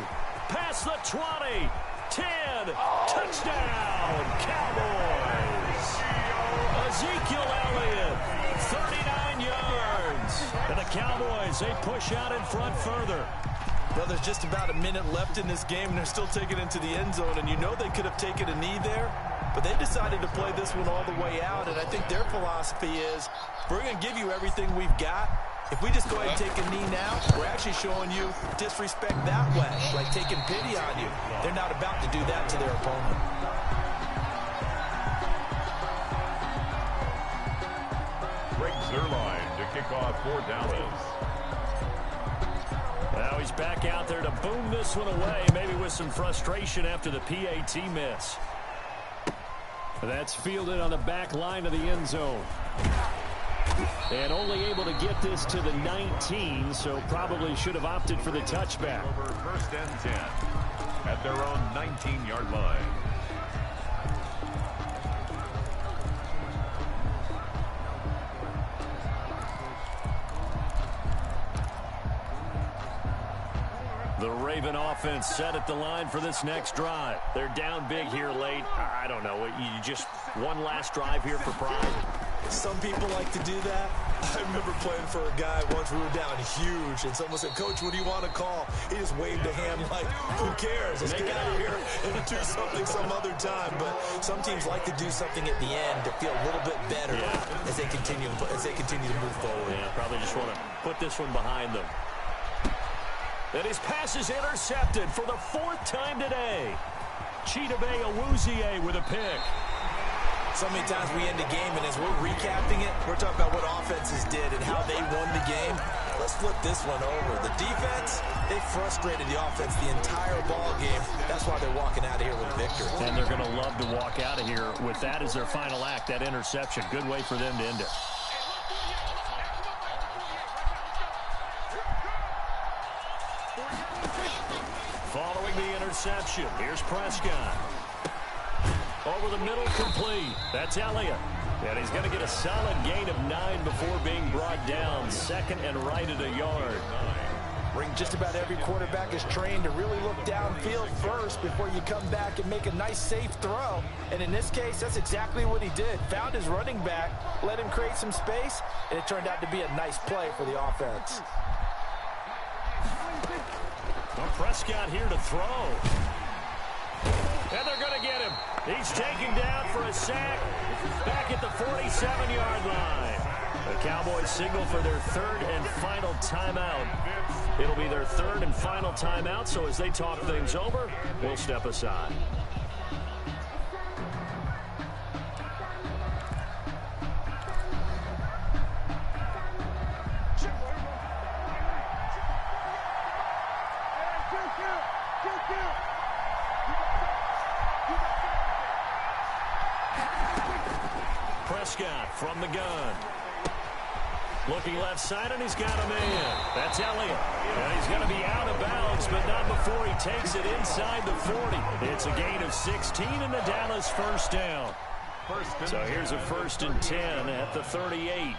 Past the 20. 10. Touchdown, Cowboys. Ezekiel Elliott, 39 yards. And the Cowboys, they push out in front further. Well, there's just about a minute left in this game, and they're still taking it into the end zone. And you know they could have taken a knee there, but they decided to play this one all the way out. And I think their philosophy is, we're going to give you everything we've got. If we just go ahead and take a knee now, we're actually showing you disrespect that way, like taking pity on you. They're not about to do that to their opponent. Greg Zuerlein to kick off for Dallas. Now he's back out there to boom this one away, maybe with some frustration after the PAT miss. That's fielded on the back line of the end zone. And only able to get this to the 19, so probably should have opted for the touchback. Over first and 10 at their own 19-yard line. The Raven offense set at the line for this next drive. They're down big here late. I don't know. You just one last drive here for pride. Some people like to do that. I remember playing for a guy once. We were down huge, and someone said, "Coach, what do you want to call?" He just waved a hand like, "Who cares? Let's get out of here and do something some other time." But some teams like to do something at the end to feel a little bit better as they continue to move forward. Yeah, probably just want to put this one behind them. And his pass is intercepted for the 4th time today. Chidobe Awuzie with a pick. So many times we end the game, and as we're recapping it, we're talking about what offenses did and how they won the game. Let's flip this one over. The defense, they frustrated the offense the entire ball game. That's why they're walking out of here with a victory. And they're going to love to walk out of here with that as their final act, that interception. Good way for them to end it. Following the interception, here's Prescott. Over the middle, complete. That's Elliott. And he's going to get a solid gain of 9 before being brought down. 2nd and right at a yard. Ring just about every quarterback is trained to really look downfield first before you come back and make a nice, safe throw. And in this case, that's exactly what he did. Found his running back, let him create some space, and it turned out to be a nice play for the offense. Well, Prescott here to throw. And they're going to get him. He's taken down for a sack back at the 47-yard line. The Cowboys signal for their 3rd and final timeout. It'll be their 3rd and final timeout, so as they talk things over, we'll step aside. Prescott from the gun. Looking left side, and he's got a man. That's Elliott. And he's going to be out of bounds, but not before he takes it inside the 40. It's a gain of 16 and the Dallas first down. So here's a 1st and 10 at the 38.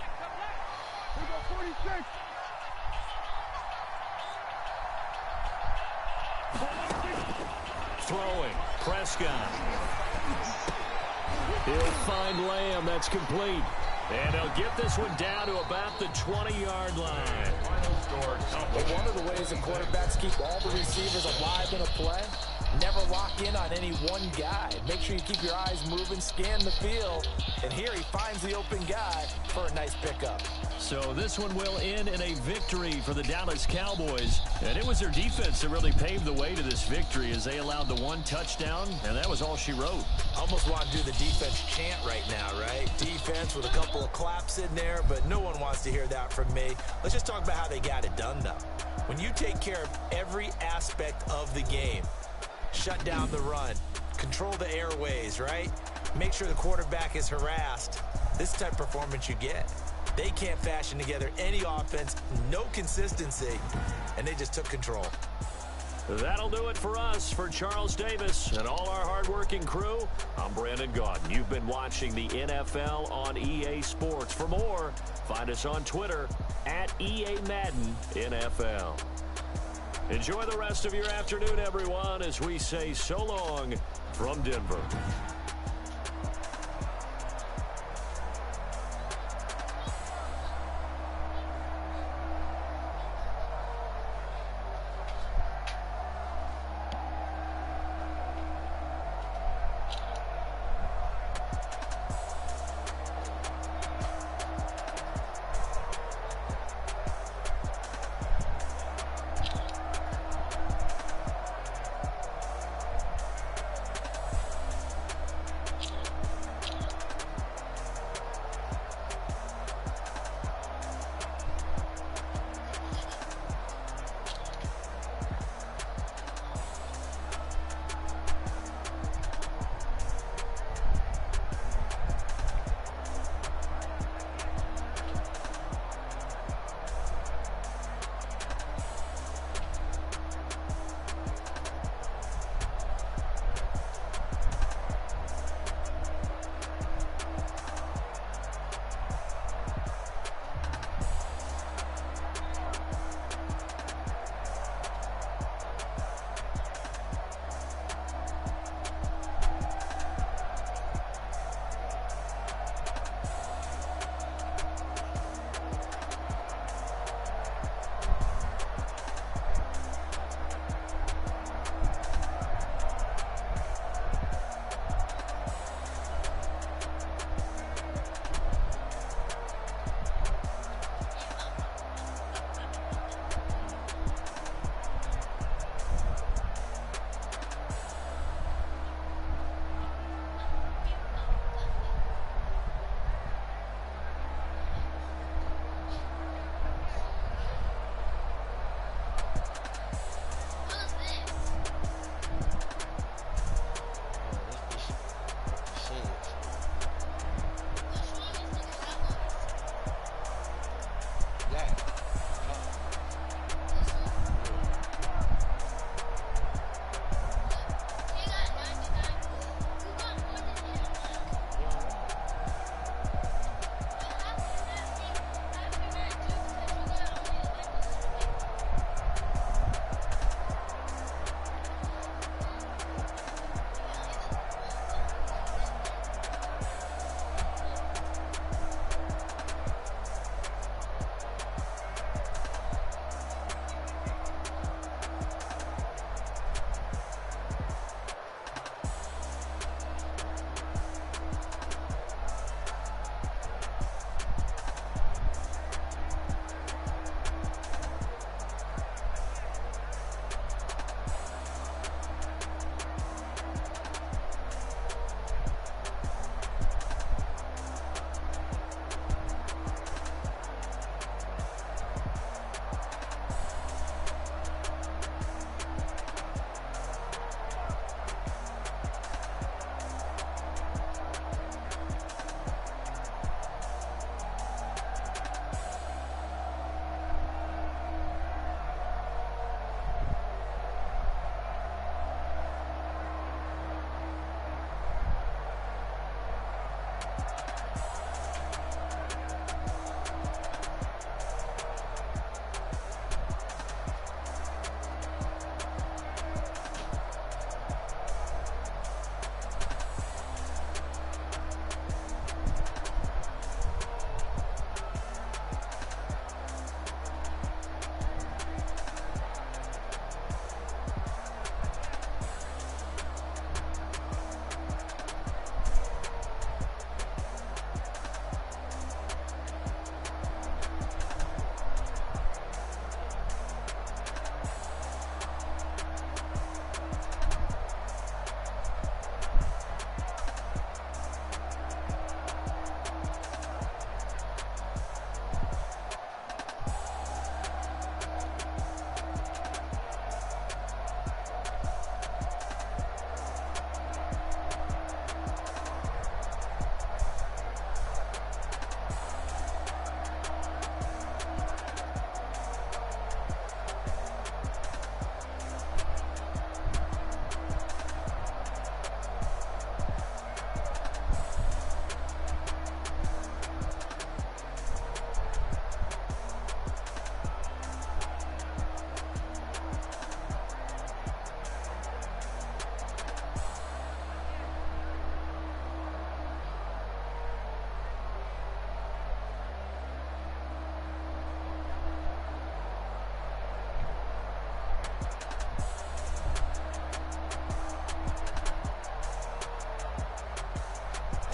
Throwing, Prescott. He'll find Lamb. That's complete. And he'll get this one down to about the 20-yard line. But one of the ways the quarterbacks keep all the receivers alive in a play, never lock in on any one guy. Make sure you keep your eyes moving, scan the field, and here he finds the open guy for a nice pickup. So this one will end in a victory for the Dallas Cowboys. And it was their defense that really paved the way to this victory as they allowed the 1 touchdown, and that was all she wrote. Almost want to do the defense chant right now, right? Defense with a couple of claps in there, but no one wants to hear that from me. Let's just talk about how they got it done, though. When you take care of every aspect of the game, shut down the run, control the airways, right? Make sure the quarterback is harassed. This type of performance you get. They can't fashion together any offense, no consistency, and they just took control. That'll do it for us. For Charles Davis and all our hardworking crew, I'm Brandon Gaudin. You've been watching the NFL on EA Sports. For more, find us on Twitter at EA Madden NFL. Enjoy the rest of your afternoon, everyone, as we say so long from Denver.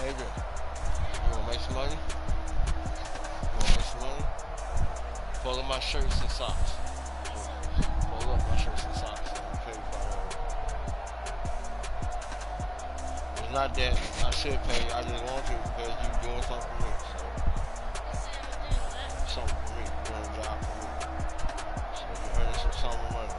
Adrian, you wanna make some money? You wanna make some money? Fold up my shirts and socks. Fold up my shirts and socks. I'll pay you $5. It's not that I should pay. I just want to because you're doing something for me. So, something for me. You're doing a job for me. So you're earning some sum of money.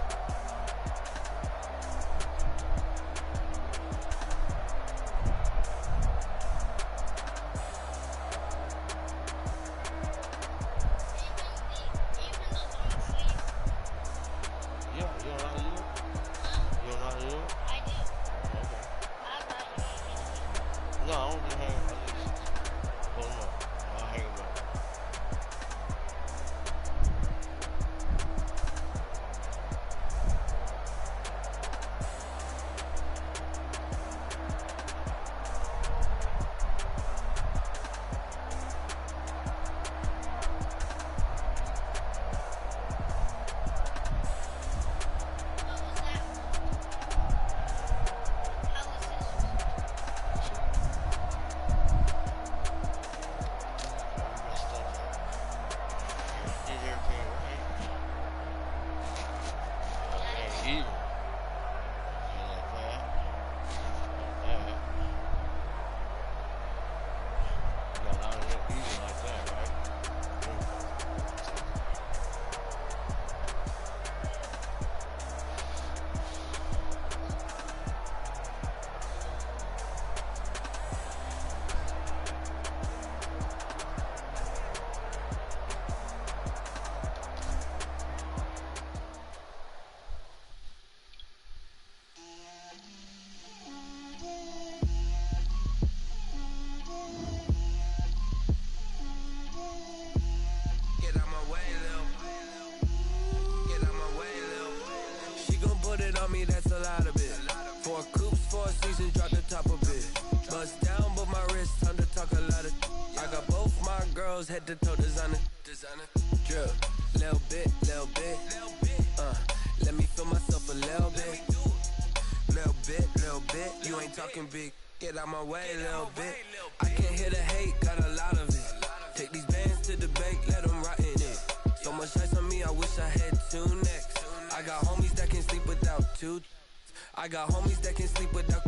That's a lot of it. 4 coops, 4 seasons, drop the top of it. Bust down, but my wrist, time to talk a lot of. I got both my girls head to toe designer. Drill, little bit. Let me feel myself a little bit. Little bit. You ain't talking big. Get out my way, little bit. I can't hear the hate, got a lot of it. Take these bands to the bank, let them rot in it. So much ice on me, I wish I had 2 necks. I got homies that can sleep without 2. I got homies that can sleep without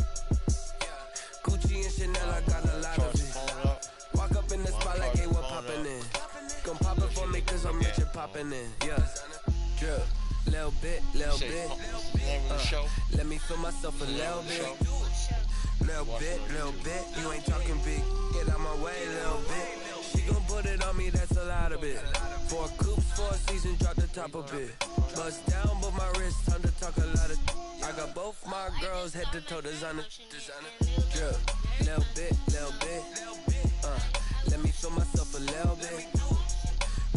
Gucci and Chanel, I got a lot of it. Walk up in the spot like, hey, what poppin' in? Gon' pop it for me cause I'm rich and poppin' in. Yeah, drill, little bit. Let me feel myself a little bit. Little bit. You ain't talking big. Get out my way, little bit. She gon' put it on me, that's a lot of it. 4 coops, 4 seasons, drop the top of it. Bust down, but my wrist, time to talk a lot of. I got both my girls head to toe designer. Drill, little bit. Let me feel myself a little bit.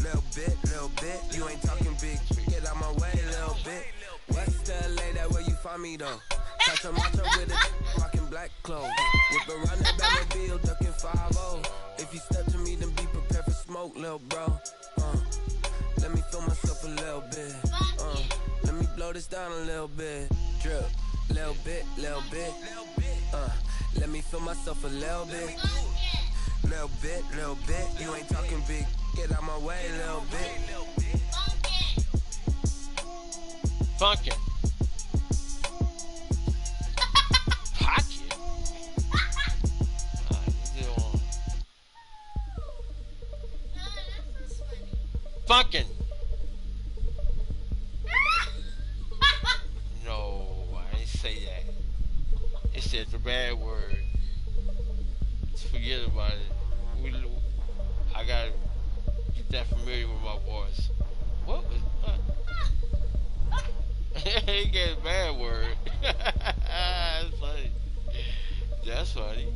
Little bit. You ain't talking big. Get out my way, little bit. West LA, that where you find me though. Catch a macho with a rockin' black clothes. Whip around that Batmobile, ducking 5-0. If you step to me, then be prepared for smoke, little bro. Let me feel myself a little bit. Let me blow this down a little bit. Drip, little bit. Let me feel myself a little bit. Little bit. You ain't talking big. Get out my way, little bit. Funkin'. Pocket. Funkin'. No, I didn't say that. It said the bad word. Forget about it. I gotta get that familiar with my voice. What was he get a bad word. That's funny. That's funny.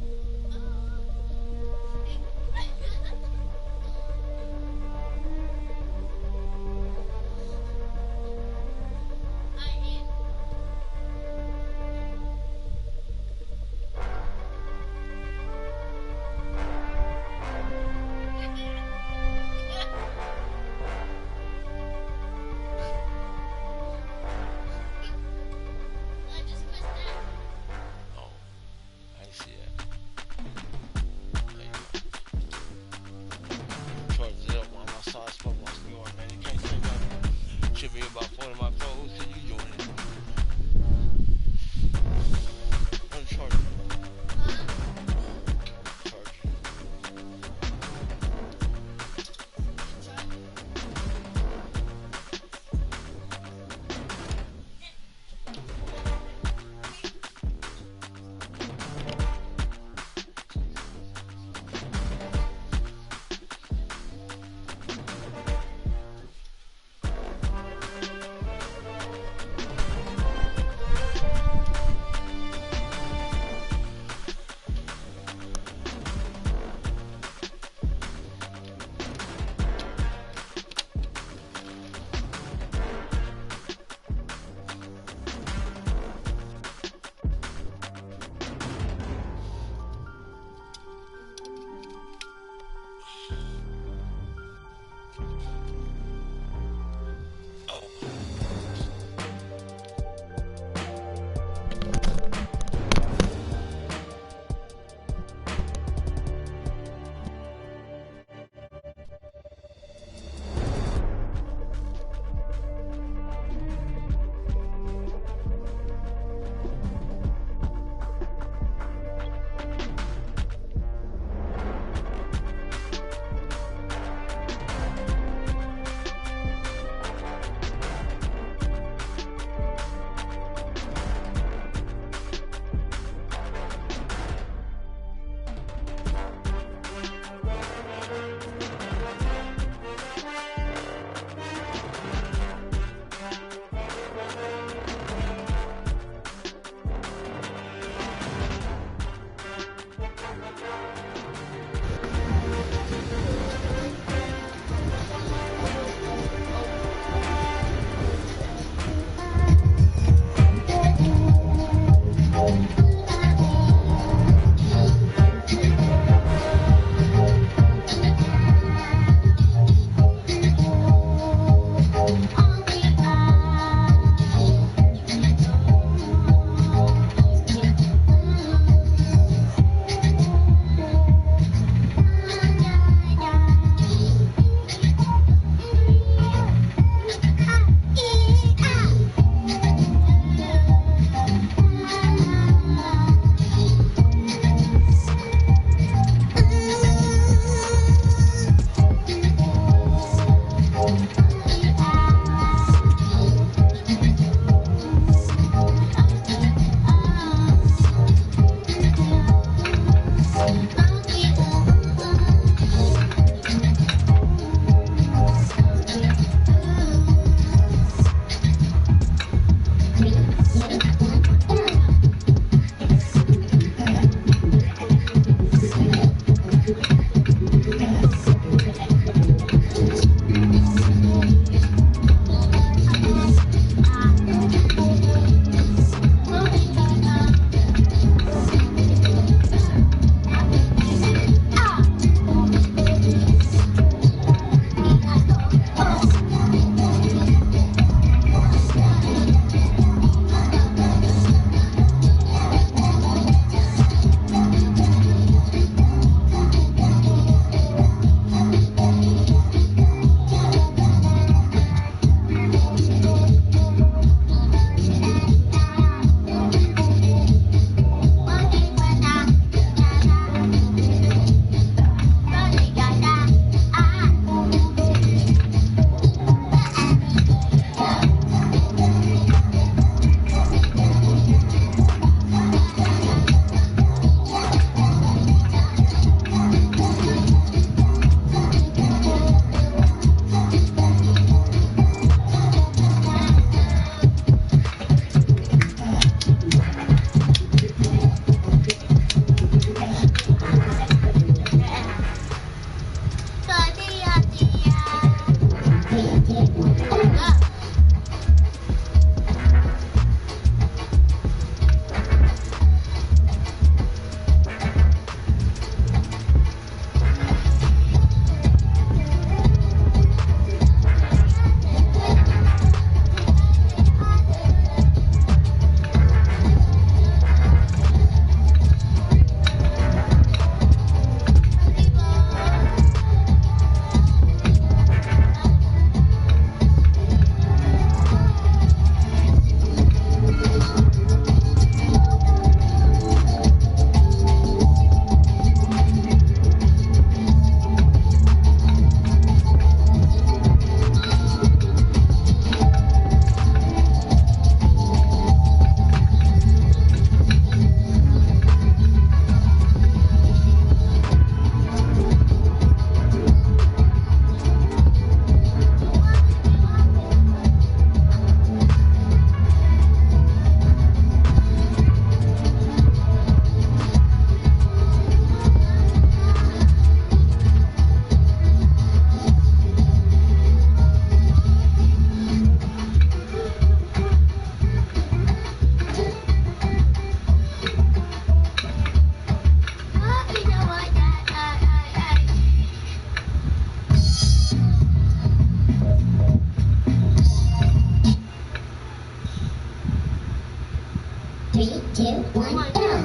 3, 2, 1, go.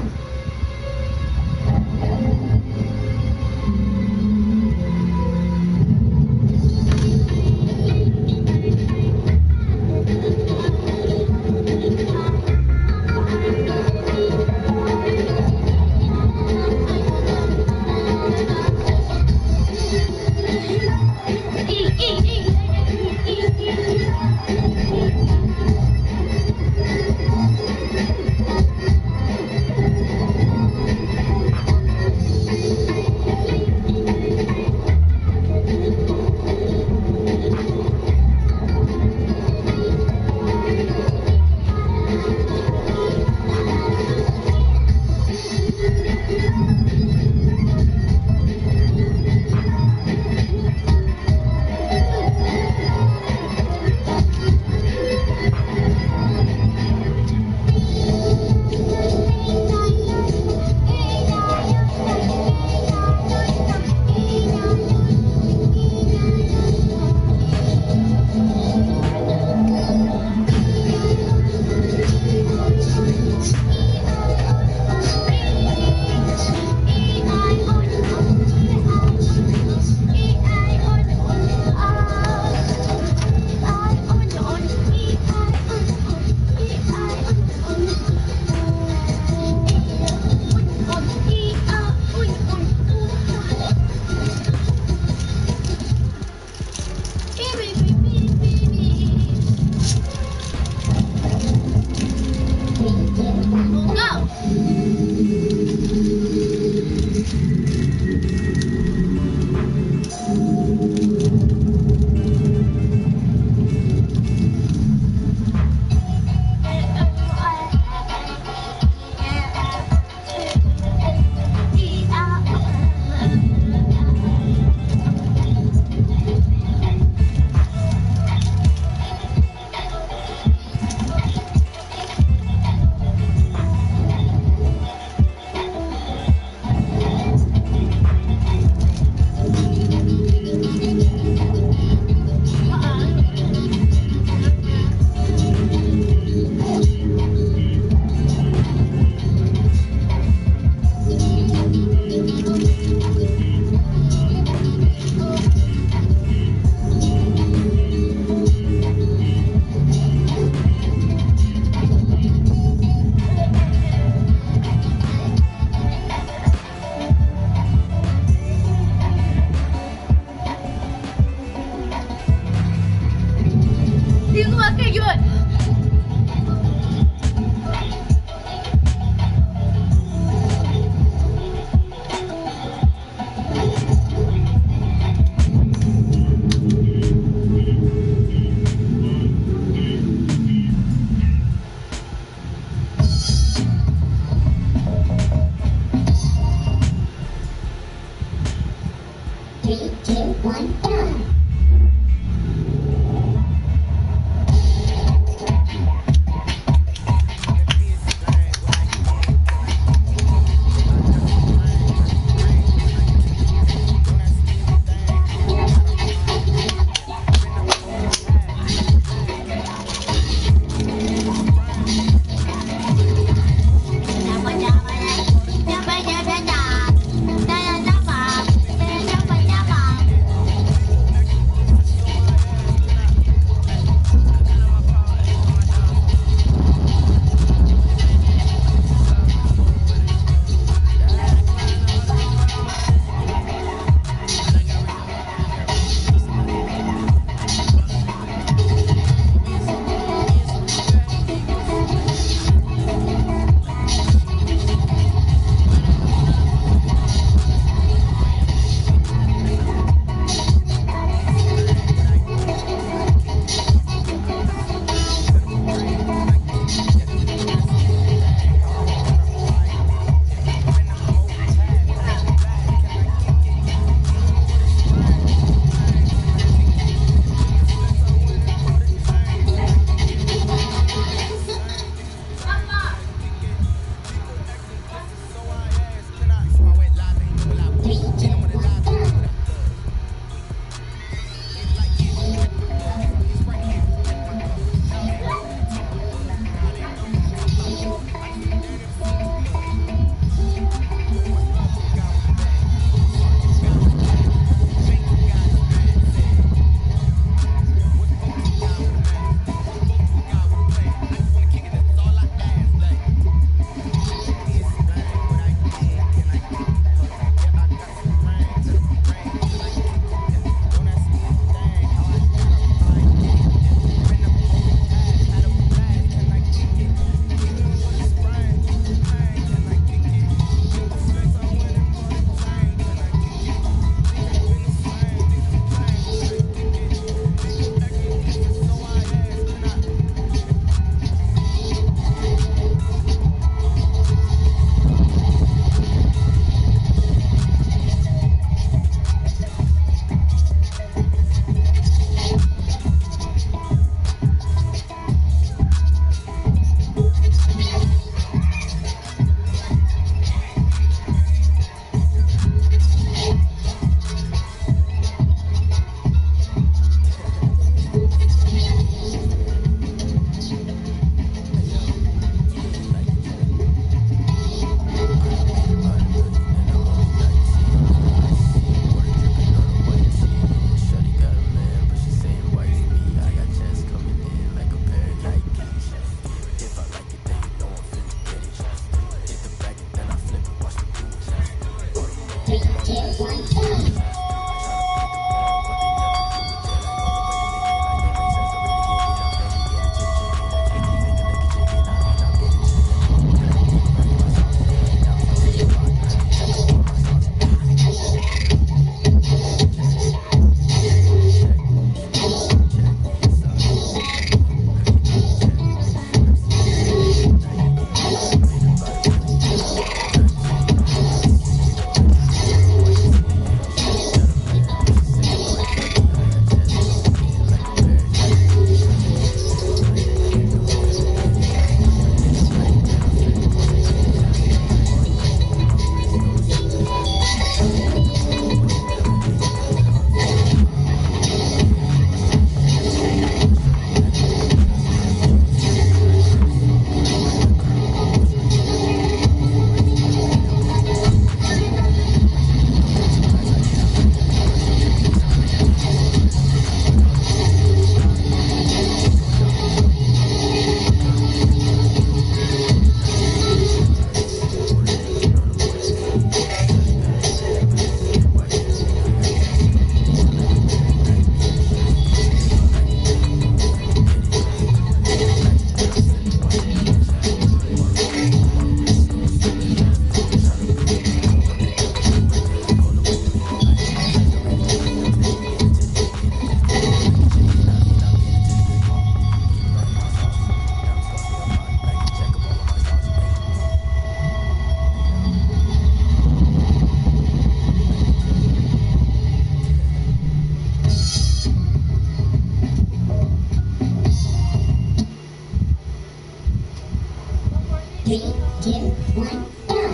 3, 2, 1, go.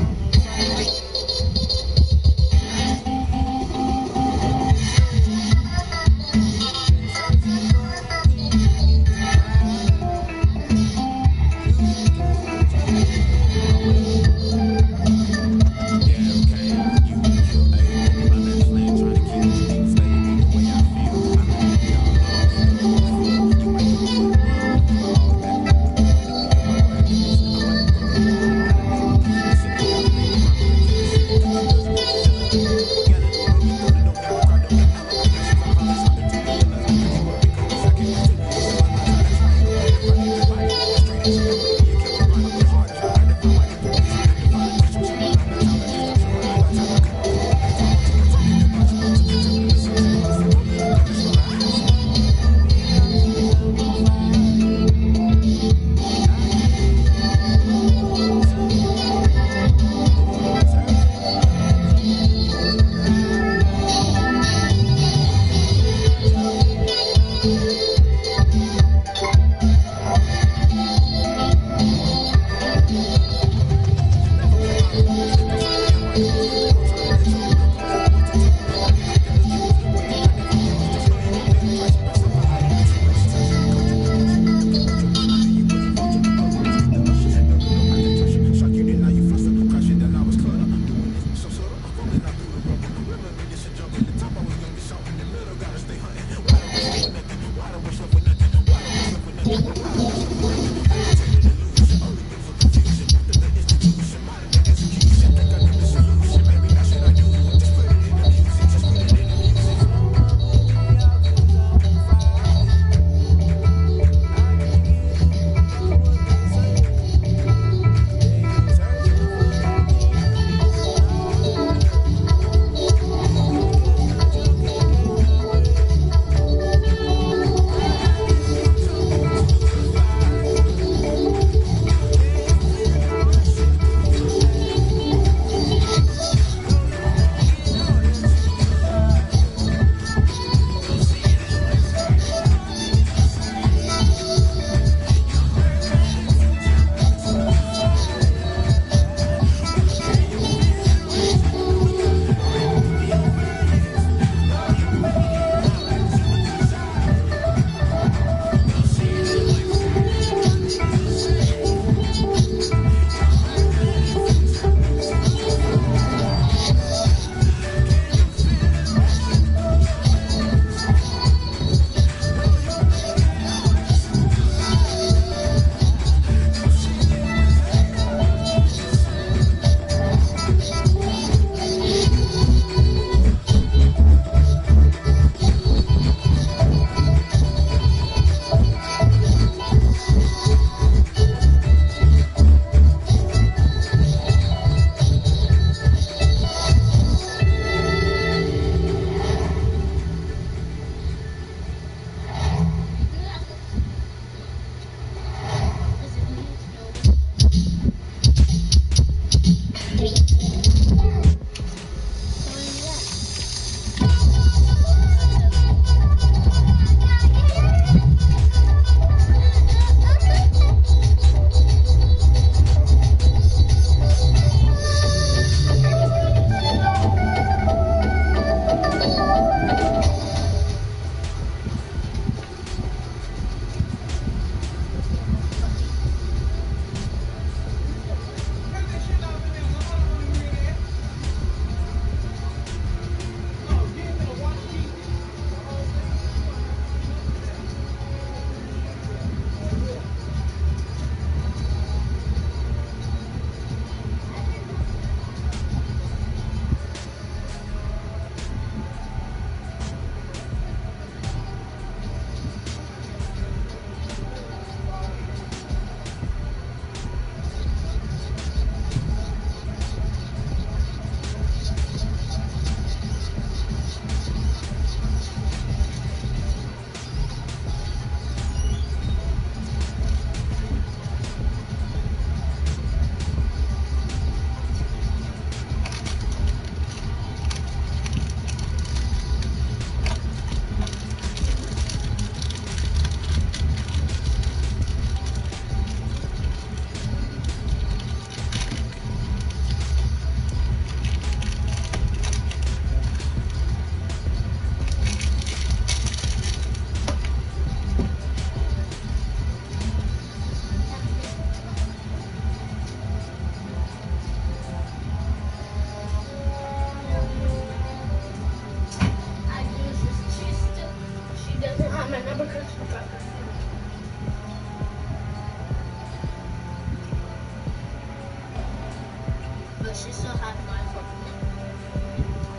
but she still has my phone.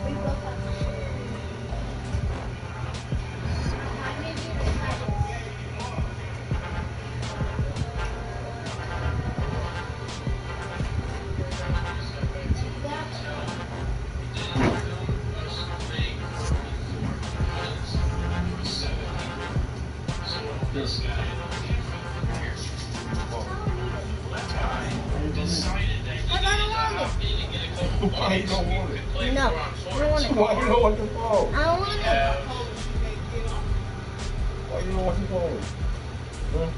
We both have my phone. I need you to have it. This. Why you don't want it? No, I don't want it. Why you don't want the phone? I don't want it. Why you don't want the phone? Huh?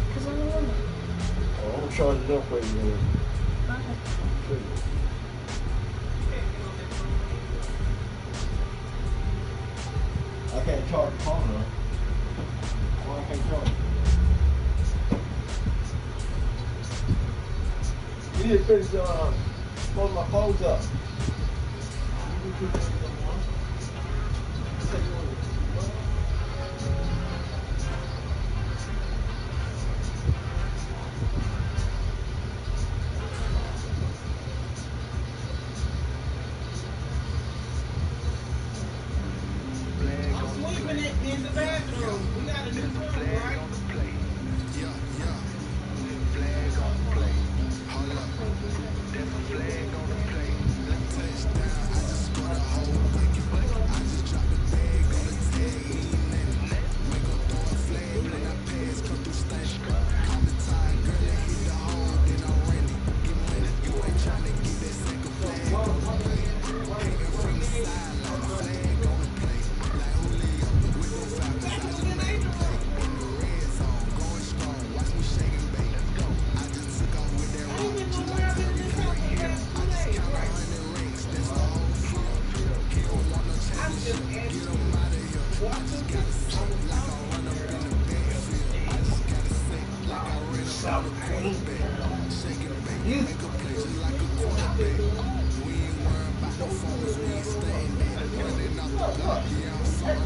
Because I don't want it. Oh, I'm gonna charge it up for you. Man. I can't charge the phone now. Why I can't charge it? You need to finish pulling my clothes up. In the bathroom. We got a new room, right?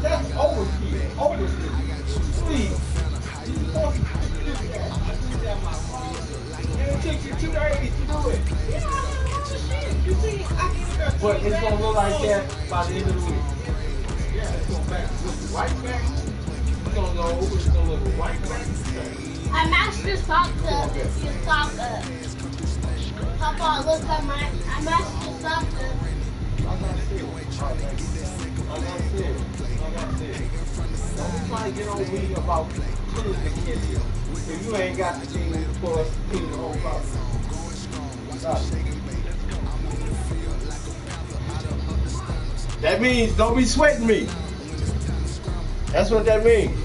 That's overkill. Overkill. Please. It took you 2 days to do it. But it's gonna look like that by the end of the week. Yeah, it's gonna back. Look right back. It's gonna go over. It's gonna look right back. I matched your sock up. Your sock up. Papa, look at my. I matched your sock up. I gotta see it. Don't be trying to get on me about cleaning the kitchen if you ain't got the thing for us to clean the whole house. That means don't be sweating me. That's what that means.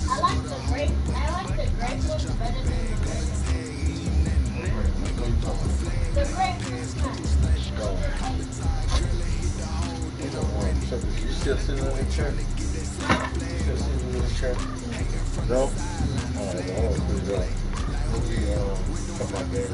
I like the grape look better than the red. The grape looks nice. You still sitting in the chair? Still sitting in the chair? No? Alright, I want to put it up. Come back there.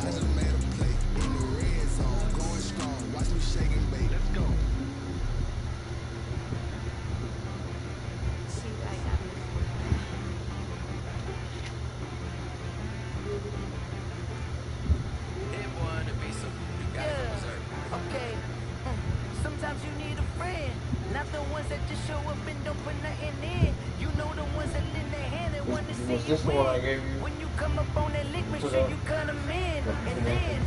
Sometimes you need a friend, not the ones that just show up and don't put nothing in. You know the ones that lend their hand and want to see you win. When you come up on that lick, make sure you cut them in. And then,